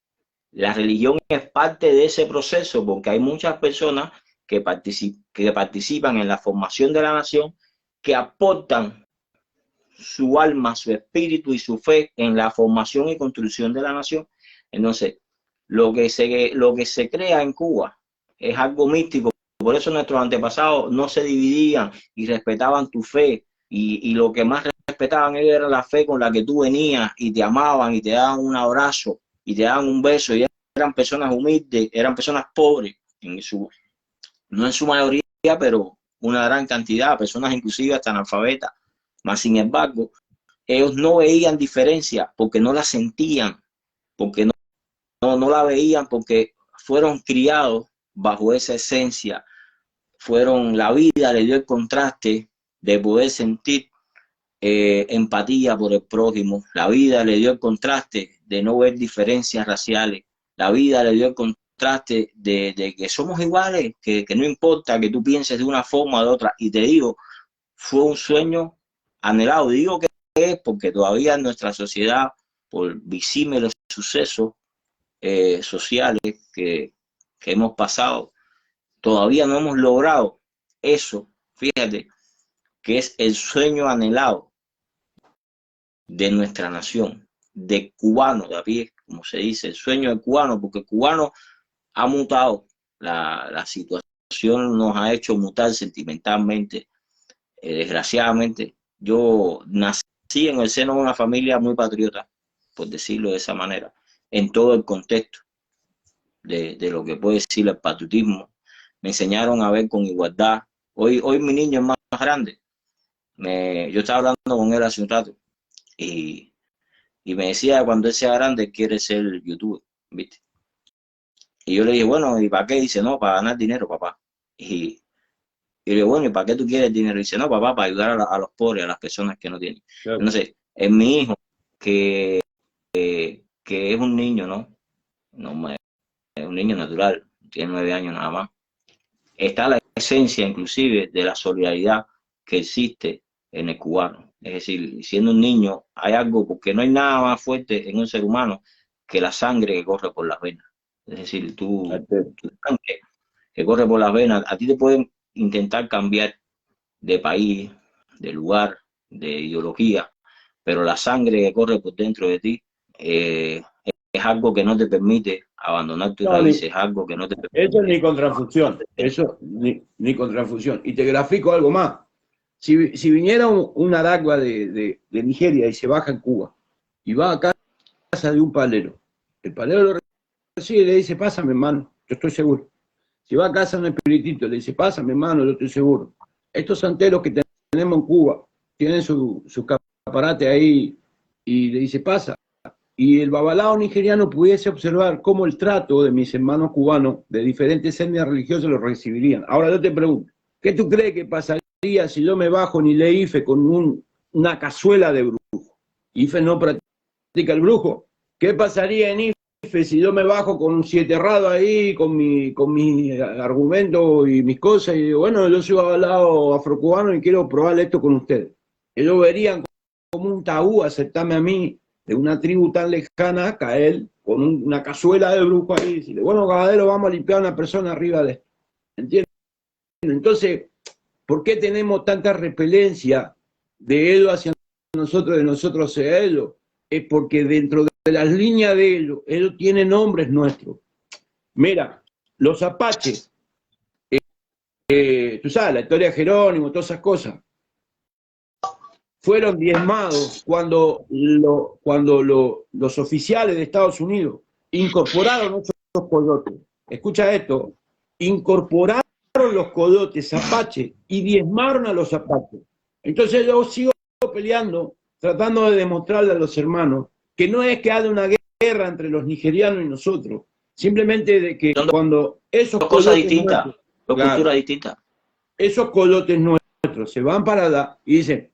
La religión es parte de ese proceso porque hay muchas personas que participan en la formación de la nación, que aportan su alma, su espíritu y su fe en la formación y construcción de la nación. Entonces, lo que se crea en Cuba es algo místico. Por eso nuestros antepasados no se dividían y respetaban tu fe. Y lo que más respetaban ellos era la fe con la que tú venías, y te amaban y te daban un abrazo y te daban un beso. Y eran personas humildes, eran personas pobres, no en su mayoría, pero una gran cantidad, personas inclusive hasta analfabetas. Mas sin embargo, ellos no veían diferencia porque no la sentían, porque no la veían, porque fueron criados bajo esa esencia. La vida le dio el contraste de poder sentir empatía por el prójimo. La vida le dio el contraste de no ver diferencias raciales. La vida le dio el contraste de que somos iguales, que no importa que tú pienses de una forma o de otra. Y te digo, fue un sueño anhelado. Digo que es porque todavía en nuestra sociedad, por visímiles sucesos sociales que hemos pasado, todavía no hemos logrado eso. Fíjate que es el sueño anhelado de nuestra nación, de cubano de a pie, como se dice, el sueño del cubano, porque el cubano ha mutado, la situación nos ha hecho mutar sentimentalmente. Desgraciadamente, yo nací en el seno de una familia muy patriota, por decirlo de esa manera, en todo el contexto de lo que puede decir el patriotismo. Me enseñaron a ver con igualdad. Hoy mi niño es más grande. Yo estaba hablando con él hace un rato y me decía que cuando él sea grande quiere ser youtuber, ¿viste? Y yo le dije, bueno, ¿y para qué? Dice, no, para ganar dinero, papá. Y yo le digo, bueno, ¿y para qué tú quieres dinero? Dice, no, papá, para ayudar a los pobres, a las personas que no tienen. Claro. Entonces, en mi hijo, que es un niño, ¿no? Es un niño natural, tiene 9 años nada más. Está la esencia, inclusive, de la solidaridad que existe en el cubano. Es decir, siendo un niño, hay algo, porque no hay nada más fuerte en un ser humano que la sangre que corre por las venas. Es decir, tu sangre que corre por las venas, a ti te pueden intentar cambiar de país, de lugar, de ideología, pero la sangre que corre por dentro de ti es algo que no te permite abandonar tus raíces, es algo que no te permite. Eso ni contrafusión, eso ni contrafusión. Y te grafico algo más. Si viniera un aragua de Nigeria y se baja en Cuba y va a casa de un palero, el palero lo recibe y le dice, pásame, hermano, yo estoy seguro. Si va a casa de un espiritito, le dice, pásame, hermano, yo estoy seguro. Estos santeros que tenemos en Cuba tienen su caparate ahí y le dice, pasa. Y el babalao nigeriano pudiese observar cómo el trato de mis hermanos cubanos de diferentes etnias religiosas lo recibirían. Ahora yo te pregunto, ¿qué tú crees que pasaría si yo me bajo en Ileife con una cazuela de brujo? Ife no practica el brujo. ¿Qué pasaría en Ife si yo me bajo con un sieterrado ahí, con mi argumento y mis cosas, y digo, bueno, yo soy babalao afrocubano y quiero probar esto con ustedes? Ellos verían como un tabú aceptarme a mí, de una tribu tan lejana, caer con una cazuela de brujo ahí y decirle, bueno, caballero, vamos a limpiar a una persona arriba de esto. ¿Entiendes? Entonces, ¿por qué tenemos tanta repelencia de ellos hacia nosotros, de nosotros hacia ellos? Es porque dentro de las líneas de ellos tienen nombres nuestros. Mira, los apaches, tú sabes, la historia de Jerónimo, todas esas cosas, fueron diezmados cuando los oficiales de Estados Unidos incorporaron esos coyotes. Escucha esto, incorporaron los coyotes apaches y diezmaron a los apaches. Entonces yo sigo peleando, tratando de demostrarle a los hermanos que no es que haya una guerra entre los nigerianos y nosotros, simplemente de que cuando esos cosas distintas, claro, culturas distintas, esos coyotes nuestros se van para allá y dicen,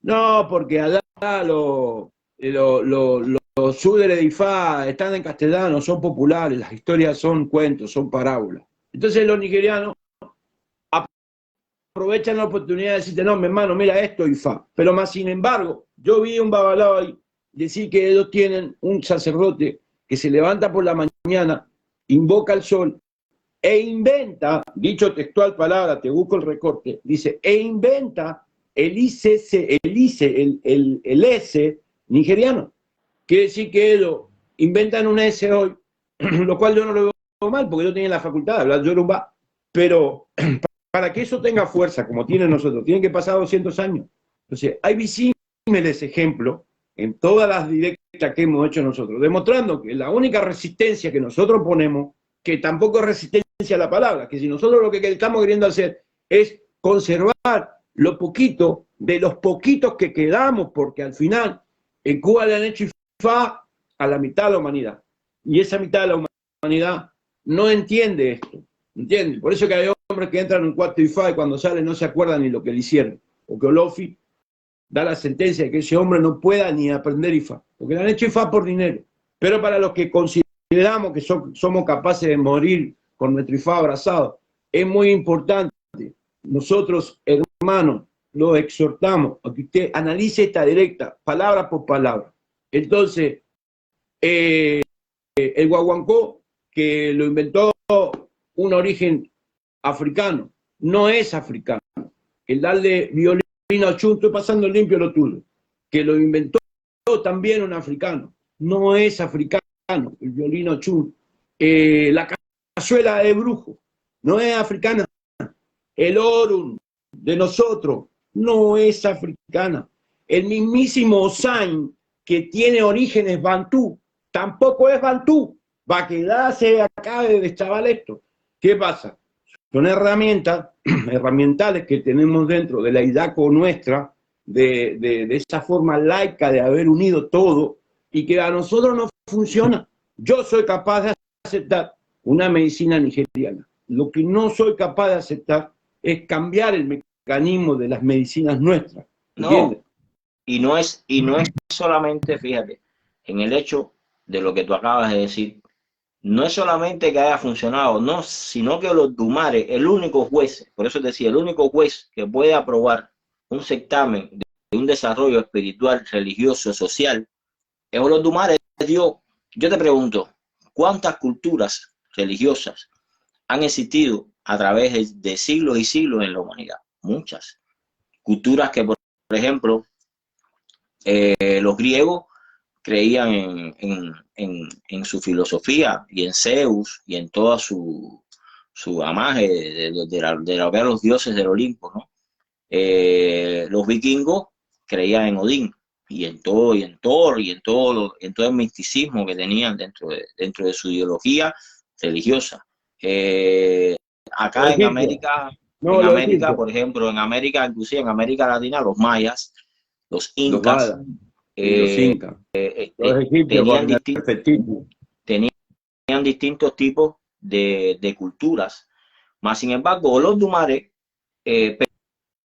no, porque allá los Súdere de Ifá están en castellano, son populares, las historias son cuentos, son parábolas. Entonces los nigerianos aprovechan la oportunidad de decirte, no, mi hermano, mira esto y fa. Pero más sin embargo, yo vi un babalao ahí decir que ellos tienen un sacerdote que se levanta por la mañana, invoca al sol e inventa, dicho textual palabra, te busco el recorte, dice, e inventa el S nigeriano. Quiere decir que ellos inventan un S hoy, lo cual yo no lo veo mal, porque yo tenía la facultad de hablar Yoruba, pero para que eso tenga fuerza, como tiene nosotros, tienen que pasar 200 años. Entonces, hay visímiles ejemplos en todas las directas que hemos hecho nosotros, demostrando que la única resistencia que nosotros ponemos, que tampoco es resistencia a la palabra, que si nosotros lo que estamos queriendo hacer es conservar lo poquito de los poquitos que quedamos, porque al final en Cuba le han hecho IFA a la mitad de la humanidad, y esa mitad de la humanidad no entiende esto, ¿entiende? Por eso que hay hombres que entran en un cuarto IFA y cuando salen no se acuerdan ni lo que le hicieron, porque Olofi da la sentencia de que ese hombre no pueda ni aprender IFA, porque le han hecho IFA por dinero. Pero para los que consideramos que somos capaces de morir con nuestro IFA abrazado, es muy importante. Nosotros, hermanos, lo exhortamos a que usted analice esta directa, palabra por palabra. Entonces, el guaguancó, que lo inventó un origen africano, no es africano. El darle violín a Ochun, estoy pasando limpio lo tuyo, que lo inventó también un africano, no es africano el violín a Ochun. La cazuela de brujo no es africana. El Orun de nosotros no es africana. El mismísimo Osain, que tiene orígenes bantú, tampoco es bantú. Va a quedarse acá de chaval esto. ¿Qué pasa? Son herramientales que tenemos dentro de la IDACO nuestra, de esa forma laica de haber unido todo, y que a nosotros no funciona. Yo soy capaz de aceptar una medicina nigeriana. Lo que no soy capaz de aceptar es cambiar el mecanismo de las medicinas nuestras. ¿Entiendes? No, y no es solamente, fíjate, en el hecho de lo que tú acabas de decir, no es solamente que haya funcionado, no, sino que los Dumares, el único juez, por eso decía, el único juez que puede aprobar un certamen de un desarrollo espiritual, religioso, social, es los Dumares. Yo te pregunto, ¿cuántas culturas religiosas han existido a través de siglos y siglos en la humanidad? Muchas. Culturas que, por ejemplo, los griegos creían en su filosofía y en Zeus y en toda su amaje de los dioses del Olimpo, ¿no? Los vikingos creían en Odín y en todo el misticismo que tenían dentro de su ideología religiosa. Acá en América, por ejemplo, en América, inclusive en América Latina, los mayas, los incas, los incas, los egipcios tenían distintos tipos de culturas. Mas, sin embargo, Olodumare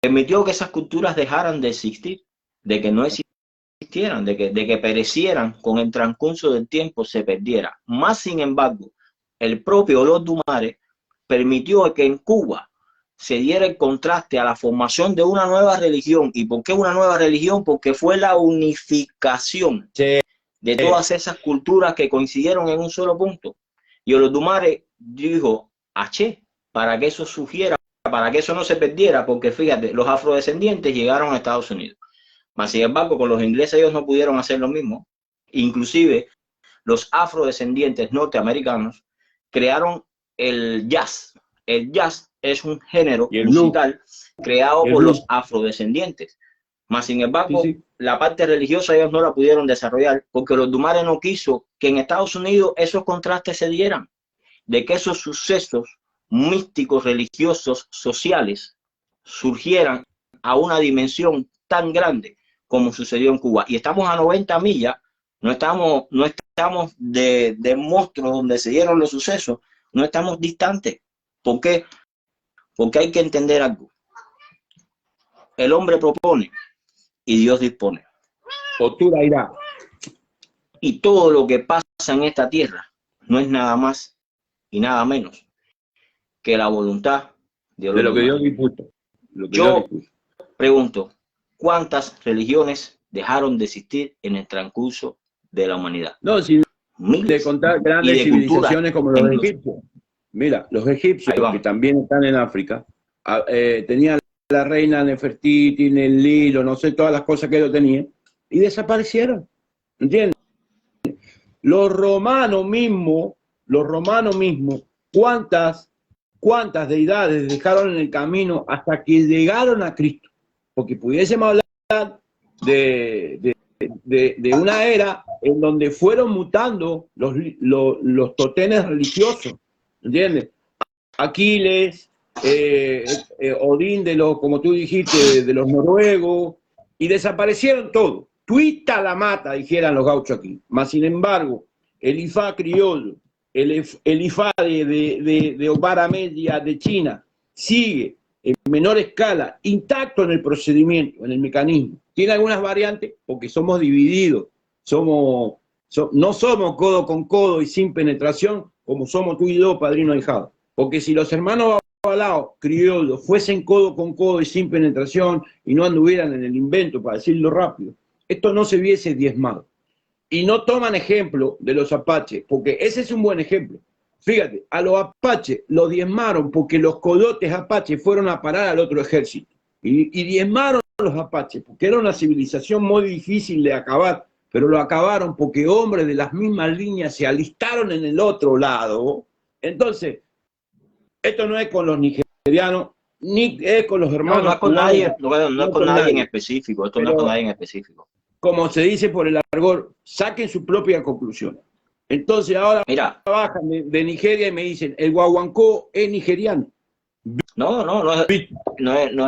permitió que esas culturas dejaran de existir, de que no existieran, de que perecieran con el transcurso del tiempo, se perdiera. Más, sin embargo, el propio Olodumare permitió que en Cuba se diera el contraste a la formación de una nueva religión. ¿Y por qué una nueva religión? Porque fue la unificación de todas esas culturas que coincidieron en un solo punto. Y Olodumare dijo, aché, para que eso surgiera, para que eso no se perdiera, porque fíjate, los afrodescendientes llegaron a Estados Unidos. Mas, sin embargo, con los ingleses ellos no pudieron hacer lo mismo. Inclusive, los afrodescendientes norteamericanos crearon el jazz. El jazz es un género musical creado por los afrodescendientes. Mas, sin embargo, la parte religiosa ellos no la pudieron desarrollar porque Olodumare no quiso que en Estados Unidos esos contrastes se dieran, de que esos sucesos místicos, religiosos, sociales surgieran a una dimensión tan grande como sucedió en Cuba. Y estamos a 90 millas, no estamos de monstruos donde se dieron los sucesos, no estamos distantes. ¿Por qué? Porque hay que entender algo. El hombre propone y Dios dispone. Otura irá. Y todo lo que pasa en esta tierra no es nada más y nada menos que la voluntad de lo que Dios dispuso. Yo pregunto, ¿cuántas religiones dejaron de existir en el transcurso de la humanidad? No, sin de contar grandes civilizaciones como los egipcios. Mira, los egipcios, que también están en África, tenían la reina Nefertiti, el Nilo, no sé, todas las cosas que ellos tenían, y desaparecieron. ¿Entiendes? Los romanos mismos, ¿cuántas deidades dejaron en el camino hasta que llegaron a Cristo? Porque pudiésemos hablar de una era en donde fueron mutando los totenes religiosos, ¿entiendes? Aquiles, Odín, como tú dijiste, de los noruegos, y desaparecieron todos. Tuita la mata, dijeran los gauchos aquí. Mas, sin embargo, el Ifá criollo, el Ifá de Obara Media de China, sigue en menor escala, intacto en el procedimiento, en el mecanismo. Tiene algunas variantes porque somos divididos, no somos codo con codo y sin penetración como somos tú y yo, padrino y ahijado. Porque si los hermanos Babalaos, criollos, fuesen codo con codo y sin penetración y no anduvieran en el invento, para decirlo rápido, esto no se hubiese diezmado. Y no toman ejemplo de los apaches, porque ese es un buen ejemplo. Fíjate, a los apaches los diezmaron porque los coyotes apaches fueron a parar al otro ejército. Y diezmaron a los apaches porque era una civilización muy difícil de acabar, pero lo acabaron porque hombres de las mismas líneas se alistaron en el otro lado. Entonces, esto no es con los nigerianos, ni es con los hermanos. No es con nadie, no es con nadie en específico, esto no es con nadie en específico. Como se dice por el argot, saquen su propia conclusión. Entonces ahora bajan de Nigeria y me dicen, el guaguancó es nigeriano. No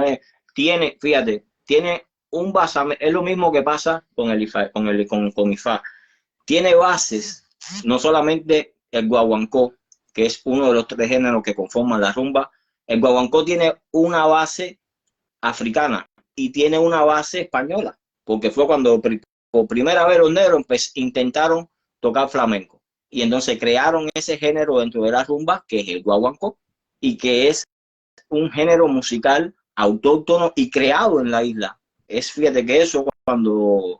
es. Fíjate, tiene un basamento, es lo mismo que pasa con el Ifá, con Ifá. Tiene bases, no solamente el guaguancó, que es uno de los 3 géneros que conforman la rumba. El guaguancó tiene una base africana y tiene una base española, porque fue cuando por primera vez los negros intentaron tocar flamenco. Y entonces crearon ese género dentro de la rumba, que es el guaguancó, y que es un género musical autóctono y creado en la isla. Fíjate que eso, cuando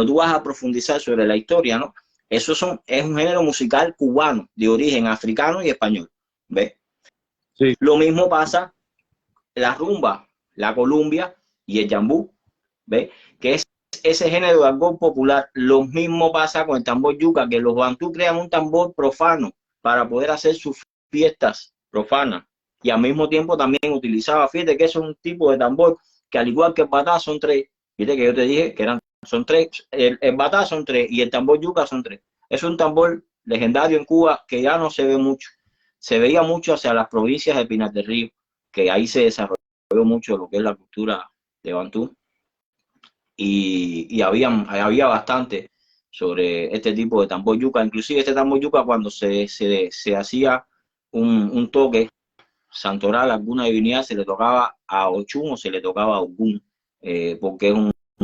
tú vas a profundizar sobre la historia, ¿no? Es un género musical cubano, de origen africano y español. ¿Ves? Sí. Lo mismo pasa la rumba, la columbia y el jambú, ¿ves? Que es ese género de argot popular. Lo mismo pasa con el tambor yuca, que los bantú crean un tambor profano para poder hacer sus fiestas profanas. Y al mismo tiempo también utilizaba, fíjate que es un tipo de tambor que, al igual que el batá, son 3. Fíjate que yo te dije que son 3. El batá son 3 y el tambor yuca son 3. Es un tambor legendario en Cuba que ya no se ve mucho. Se veía mucho hacia las provincias de Pinar del Río, que ahí se desarrolló mucho lo que es la cultura de bantú. Y había bastante sobre este tipo de tambor yuca. Inclusive este tambor yuca, cuando se hacía un toque santoral, alguna divinidad, se le tocaba a Ochun o se le tocaba a Ogún, porque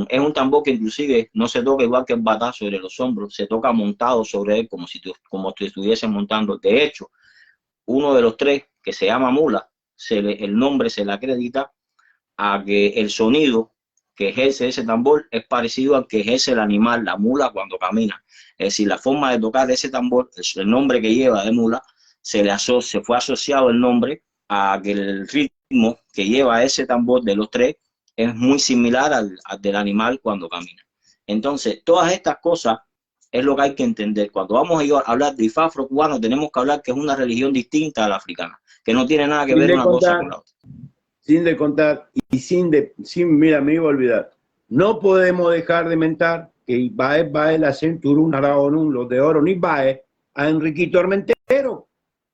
es un tambor que inclusive no se toca igual que el batá sobre los hombros, se toca montado sobre él como si te estuviesen montando. De hecho, uno de los 3, que se llama mula, el nombre se le acredita a que el sonido que ejerce ese tambor es parecido al que ejerce el animal, la mula, cuando camina. Es decir, la forma de tocar ese tambor, el nombre que lleva de mula, se fue asociado el nombre a que el ritmo que lleva ese tambor de los 3 es muy similar al del animal cuando camina. Entonces, todas estas cosas es lo que hay que entender. Cuando vamos a hablar de Ifá afro-cubano, tenemos que hablar que es una religión distinta a la africana, que no tiene nada que ver una cosa con la otra. Sin de contar, y mira, me iba a olvidar, no podemos dejar de mentar que Ibae la Centurún, Araonún, los de oro, ni Bae, a Enriquito Armentero,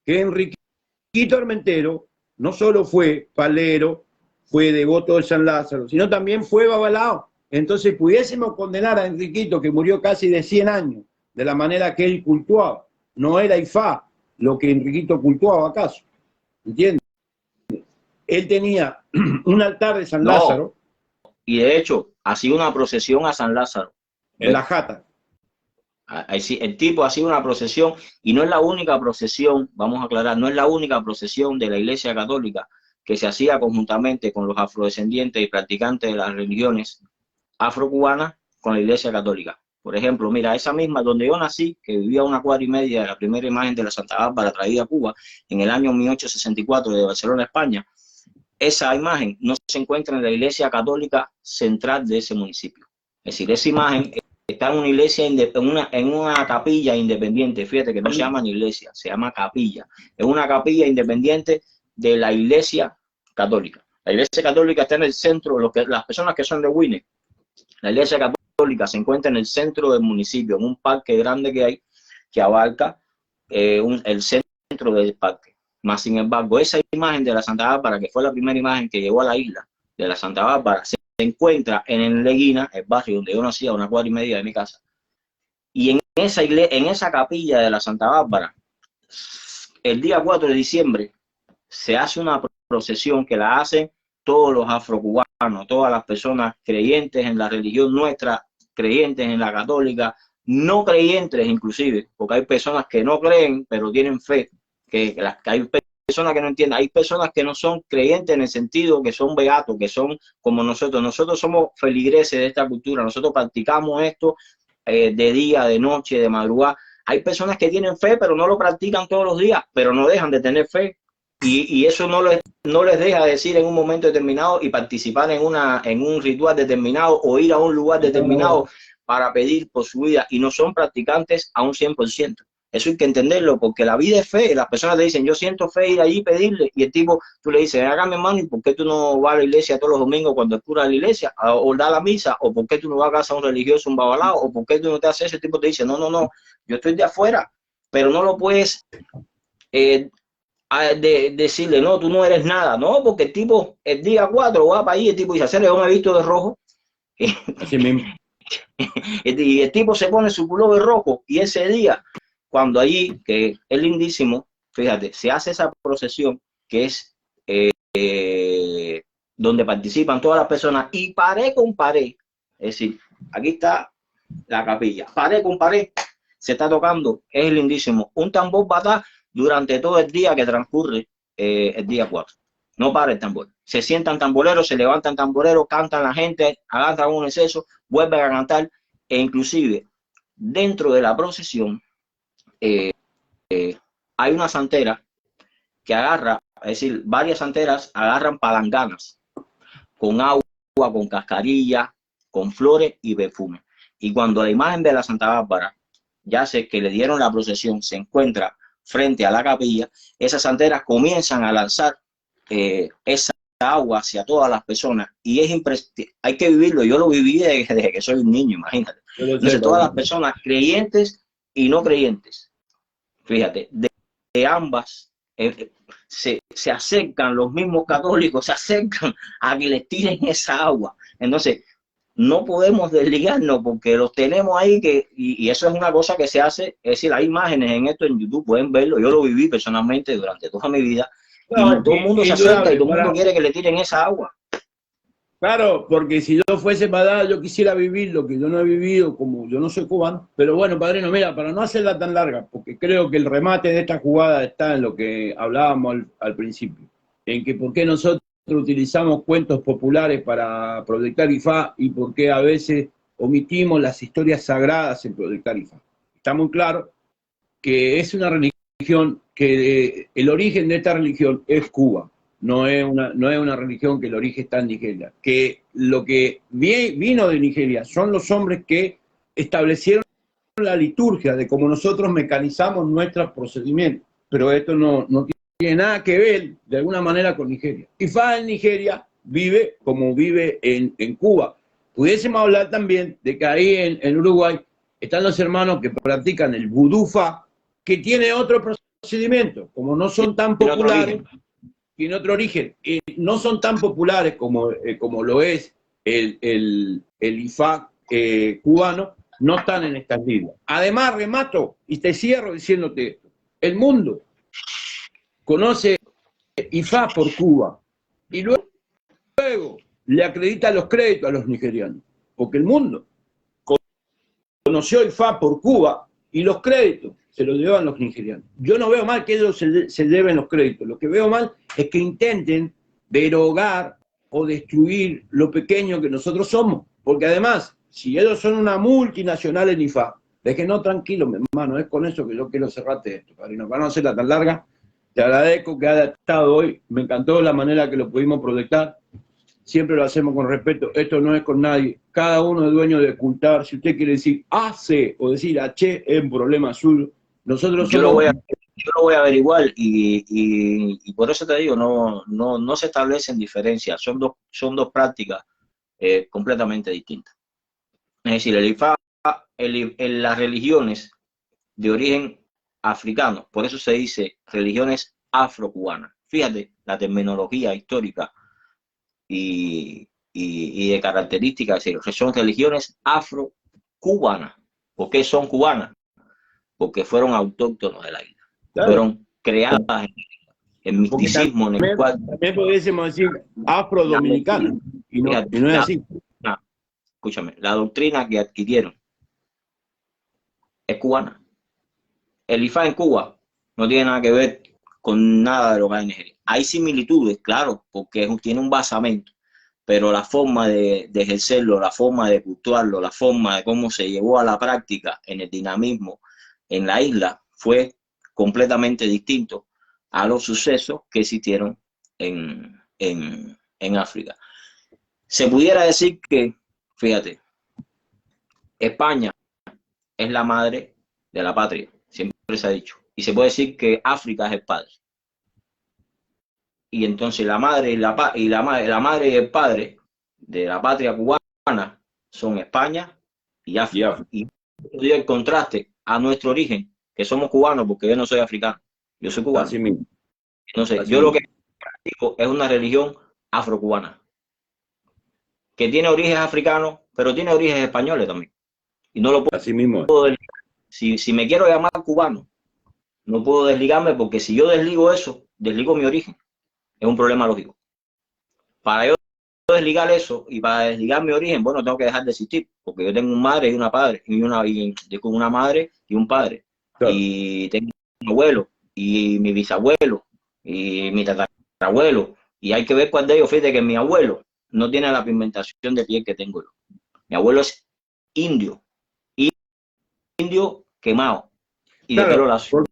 que Enriquito Armentero no solo fue palero, fue devoto de San Lázaro, sino también fue babalao. Entonces pudiésemos condenar a Enriquito, que murió casi de 100 años, de la manera que él cultuaba. No era Ifá lo que Enriquito cultuaba, ¿acaso? ¿Entiendes? Él tenía un altar de San Lázaro. Y de hecho, hacía una procesión a San Lázaro. En la jata. El tipo hacía una procesión, y no es la única procesión, vamos a aclarar, no es la única procesión de la Iglesia Católica que se hacía conjuntamente con los afrodescendientes y practicantes de las religiones afrocubanas con la Iglesia Católica. Por ejemplo, mira, esa misma donde yo nací, que vivía a 1,5 cuadras de la primera imagen de la Santa Bárbara traída a Cuba en el año 1864 de Barcelona, España, esa imagen no se encuentra en la Iglesia Católica central de ese municipio. Es decir, esa imagen está en una iglesia, en una capilla independiente. Fíjate que no se llama ni iglesia, se llama capilla. Es una capilla independiente de la Iglesia Católica. La Iglesia Católica está en el centro, las personas que son de Winner, la Iglesia Católica se encuentra en el centro del municipio, en un parque grande que hay, que abarca el centro del parque. Más sin embargo, esa imagen de la Santa Bárbara, que fue la primera imagen que llegó a la isla de la Santa Bárbara, se encuentra en Leguina, el barrio donde yo nací, a 1,5 cuadras de mi casa. Y en esa capilla de la Santa Bárbara, el día 4 de diciembre, se hace una procesión que la hacen todos los afrocubanos, todas las personas creyentes en la religión nuestra, creyentes en la católica, no creyentes inclusive, porque hay personas que no creen, pero tienen fe, que hay personas que no entienden, hay personas que no son creyentes en el sentido que son beatos, que son como nosotros somos feligreses de esta cultura, nosotros practicamos esto de día, de noche, de madrugada. Hay personas que tienen fe, pero no lo practican todos los días, pero no dejan de tener fe. Y eso no les deja decir en un momento determinado y participar en un ritual determinado o ir a un lugar determinado para pedir por su vida, y no son practicantes a un 100%. Eso hay que entenderlo, porque la vida es fe. Las personas te dicen, yo siento fe, ir allí y pedirle, y el tipo, tú le dices, hágame hermano, ¿y por qué tú no vas a la iglesia todos los domingos cuando el cura de la iglesia o da la misa? ¿O por qué tú no vas a casa a un religioso, un babalao? ¿O por qué tú no te haces eso? El tipo te dice, no, yo estoy de afuera, pero no lo puedes decirle, no, tú no eres nada, no, porque el tipo, el día 4 va para allí, el tipo dice, hacerle un visto de rojo, Así mismo. y el tipo se pone su pullover rojo, y ese día, cuando allí, que es lindísimo, fíjate, se hace esa procesión, que es donde participan todas las personas, y pared con pared, es decir, aquí está la capilla, pared con pared, se está tocando, es lindísimo, un tambor batá durante todo el día que transcurre el día 4. No para el tambor. Se sientan tamboreros, se levantan tamboreros, cantan la gente, agarran un exceso, vuelven a cantar, e inclusive dentro de la procesión hay una santera que agarra, es decir, varias santeras agarran palanganas con agua, con cascarilla, con flores y perfume. Y cuando la imagen de la Santa Bárbara, ya sé que le dieron la procesión, se encuentra frente a la capilla, esas santeras comienzan a lanzar esa agua hacia todas las personas, y es impresionante, hay que vivirlo. Yo lo viví desde que soy un niño, imagínate. Entonces todas las personas creyentes y no creyentes, fíjate, de ambas se acercan, los mismos católicos se acercan a que les tiren esa agua. Entonces no podemos desligarnos, porque los tenemos ahí, y eso es una cosa que se hace. Es decir, hay imágenes en esto en YouTube, pueden verlo, yo lo viví personalmente durante toda mi vida, y todo el mundo se acerca y todo el mundo quiere que le tiren esa agua. Claro, porque si yo fuese para yo quisiera vivir lo que yo no he vivido, como yo no soy cubano. Pero bueno, padrino, mira, para no hacerla tan larga, porque creo que el remate de esta jugada está en lo que hablábamos al principio, en que por qué nosotros utilizamos cuentos populares para proyectar IFA, y por qué a veces omitimos las historias sagradas en proyectar IFA. Está muy claro que es una religión que el origen de esta religión es Cuba. No es una religión que el origen está en Nigeria. Que lo que vino de Nigeria son los hombres que establecieron la liturgia de cómo nosotros mecanizamos nuestros procedimientos. Pero esto no tiene nada que ver de alguna manera con Nigeria. IFA en Nigeria vive como vive en Cuba. Pudiésemos hablar también de que ahí en Uruguay están los hermanos que practican el vudú fa, que tiene otro procedimiento. Como no son tan populares, tiene otro origen, no son tan populares como lo es el IFA cubano, no están en estas listas. Además, remato y te cierro diciéndote esto: el mundo conoce IFA por Cuba, y luego le acredita los créditos a los nigerianos, porque el mundo conoció IFA por Cuba y los créditos se los llevan los nigerianos. Yo no veo mal que ellos se lleven los créditos. Lo que veo mal es que intenten derogar o destruir lo pequeño que nosotros somos. Porque además, si ellos son una multinacional en IFA, déjenos tranquilos, mi hermano, es con eso que yo quiero cerrarte esto, padrino, para no hacerla tan larga. Te agradezco que haya estado hoy, me encantó la manera que lo pudimos proyectar, siempre lo hacemos con respeto, esto no es con nadie, cada uno es dueño de ocultar, si usted quiere decir AC o decir H, es un problema suyo. Nosotros Yo somos... yo lo voy a averiguar y por eso te digo, no se establecen diferencias, son dos prácticas completamente distintas. Es decir, el IFA, en las religiones de origen africano, por eso se dice religiones afrocubanas. Fíjate la terminología histórica y de características, es decir, que son religiones afrocubanas. ¿Por qué son cubanas? Porque fueron autóctonos de la isla. Claro. Fueron creadas en misticismo también, en el cual... También pudiésemos decir afrodominicana, y no es así. Escúchame, la doctrina que adquirieron es cubana. El IFA en Cuba no tiene nada que ver con nada de lo que hay en Nigeria. Hay similitudes, claro, porque tiene un basamento, pero la forma de ejercerlo, la forma de cultuarlo, la forma de cómo se llevó a la práctica en el dinamismo en la isla fue completamente distinto a los sucesos que existieron en África. Se pudiera decir que, fíjate, España es la madre de la patria, siempre se ha dicho, y se puede decir que África es el padre. Y entonces la madre la madre y el padre de la patria cubana son España y África. Y dio el contraste a nuestro origen, que somos cubanos, porque yo no soy africano, yo soy cubano. Así mismo. Entonces, así yo mismo. Lo que practico es una religión afrocubana, que tiene orígenes africanos, pero tiene orígenes españoles también. Y no lo puedo, así mismo. Si me quiero llamar cubano, no puedo desligarme, porque si yo desligo eso, desligo mi origen. Es un problema lógico. Para yo desligar eso y para desligar mi origen, bueno, tengo que dejar de existir, porque yo tengo una madre y una padre, una madre y un padre. Claro. Y tengo un abuelo y mi bisabuelo y mi tatarabuelo. Y hay que ver cuál de ellos. Fíjate que mi abuelo no tiene la pigmentación de piel que tengo yo. Mi abuelo es indio quemado y claro, de pelo lacio.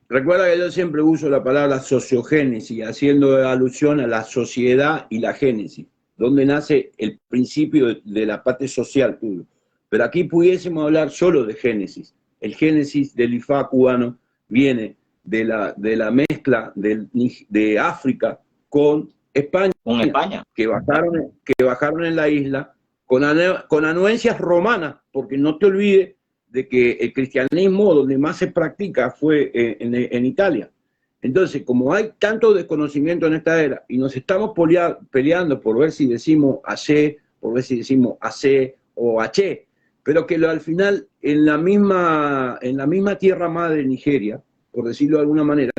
Recuerda que yo siempre uso la palabra sociogénesis, haciendo alusión a la sociedad y la génesis, donde nace el principio de la parte social tuyo. Pero aquí pudiésemos hablar solo de génesis. El génesis del IFA cubano viene de la mezcla de África con España, que bajaron en la isla con anuencias romanas, porque no te olvides de que el cristianismo donde más se practica fue en Italia. Entonces, como hay tanto desconocimiento en esta era y nos estamos peleando por ver si decimos AC, por ver si decimos AC o H, pero que al final en la misma tierra madre, Nigeria, por decirlo de alguna manera,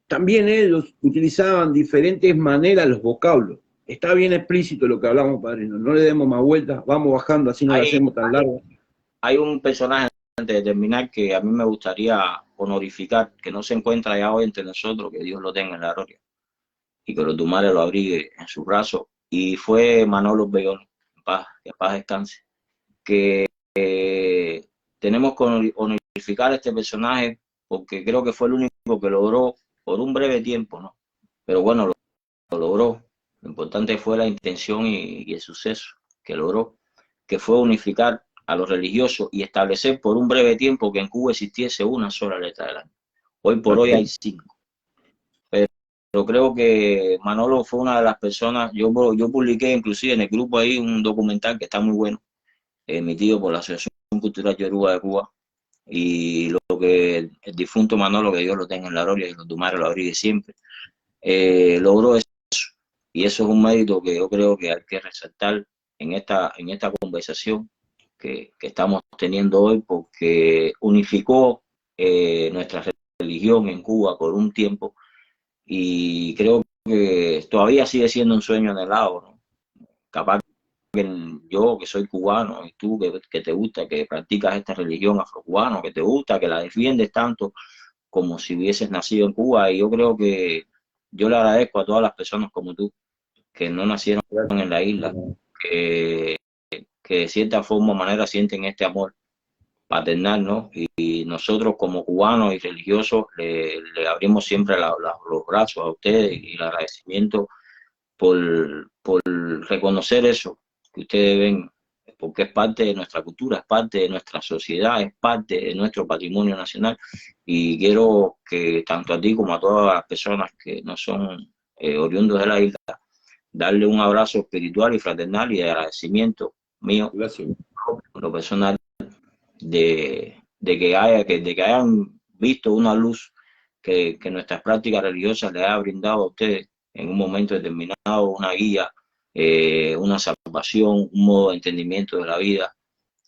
también ellos utilizaban diferentes maneras los vocablos. Está bien explícito lo que hablamos, padrino, no le demos más vueltas, vamos bajando, así no lo hacemos tan largo. Hay un personaje, antes de terminar, que a mí me gustaría honorificar, que no se encuentra ya hoy entre nosotros, que Dios lo tenga en la gloria, y que los Dumares lo abrigue en sus brazos, y fue Manolo Bellón, que paz descanse, que tenemos que honorificar a este personaje, porque creo que fue el único que logró, por un breve tiempo, ¿no? Pero bueno, lo logró. Lo importante fue la intención y el suceso que logró, que fue unificar a los religiosos y establecer por un breve tiempo que en Cuba existiese una sola letra del año. Hoy por hoy hay 5. Pero creo que Manolo fue una de las personas, yo publiqué inclusive en el grupo ahí un documental que está muy bueno, emitido por la Asociación Cultural Yoruba de Cuba, y lo que el difunto Manolo, que Dios lo tenga en la gloria y los Dumares lo abrigue siempre, logró eso. Y eso es un mérito que yo creo que hay que resaltar en esta conversación que estamos teniendo hoy, porque unificó nuestra religión en Cuba por un tiempo, y creo que todavía sigue siendo un sueño anhelado, ¿no? Capaz que yo, que soy cubano, y tú que te gusta, que practicas esta religión afrocubana, que te gusta, que la defiendes tanto como si hubieses nacido en Cuba, y yo creo que yo le agradezco a todas las personas como tú, que no nacieron en la isla, que de cierta forma o manera sienten este amor paternal, ¿no? Y nosotros como cubanos y religiosos le abrimos siempre los brazos a ustedes y el agradecimiento por reconocer eso que ustedes ven, porque es parte de nuestra cultura, es parte de nuestra sociedad, es parte de nuestro patrimonio nacional. Y quiero que tanto a ti como a todas las personas que no son oriundos de la isla, darle un abrazo espiritual y fraternal y de agradecimiento mío, por lo personal, de que hayan visto una luz que nuestras prácticas religiosas les ha brindado a ustedes en un momento determinado, una guía, una salvación, un modo de entendimiento de la vida,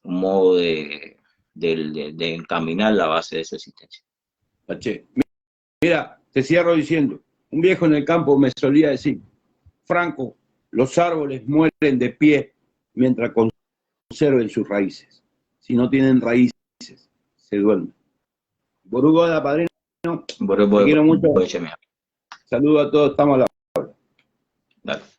un modo de encaminar la base de su existencia. Pache, mira, te cierro diciendo, un viejo en el campo me solía decir, Franco, los árboles mueren de pie mientras conserven sus raíces. Si no tienen raíces, se duermen. Borugo da padrino, te quiero mucho. Saludos a todos, estamos a la hora. Dale.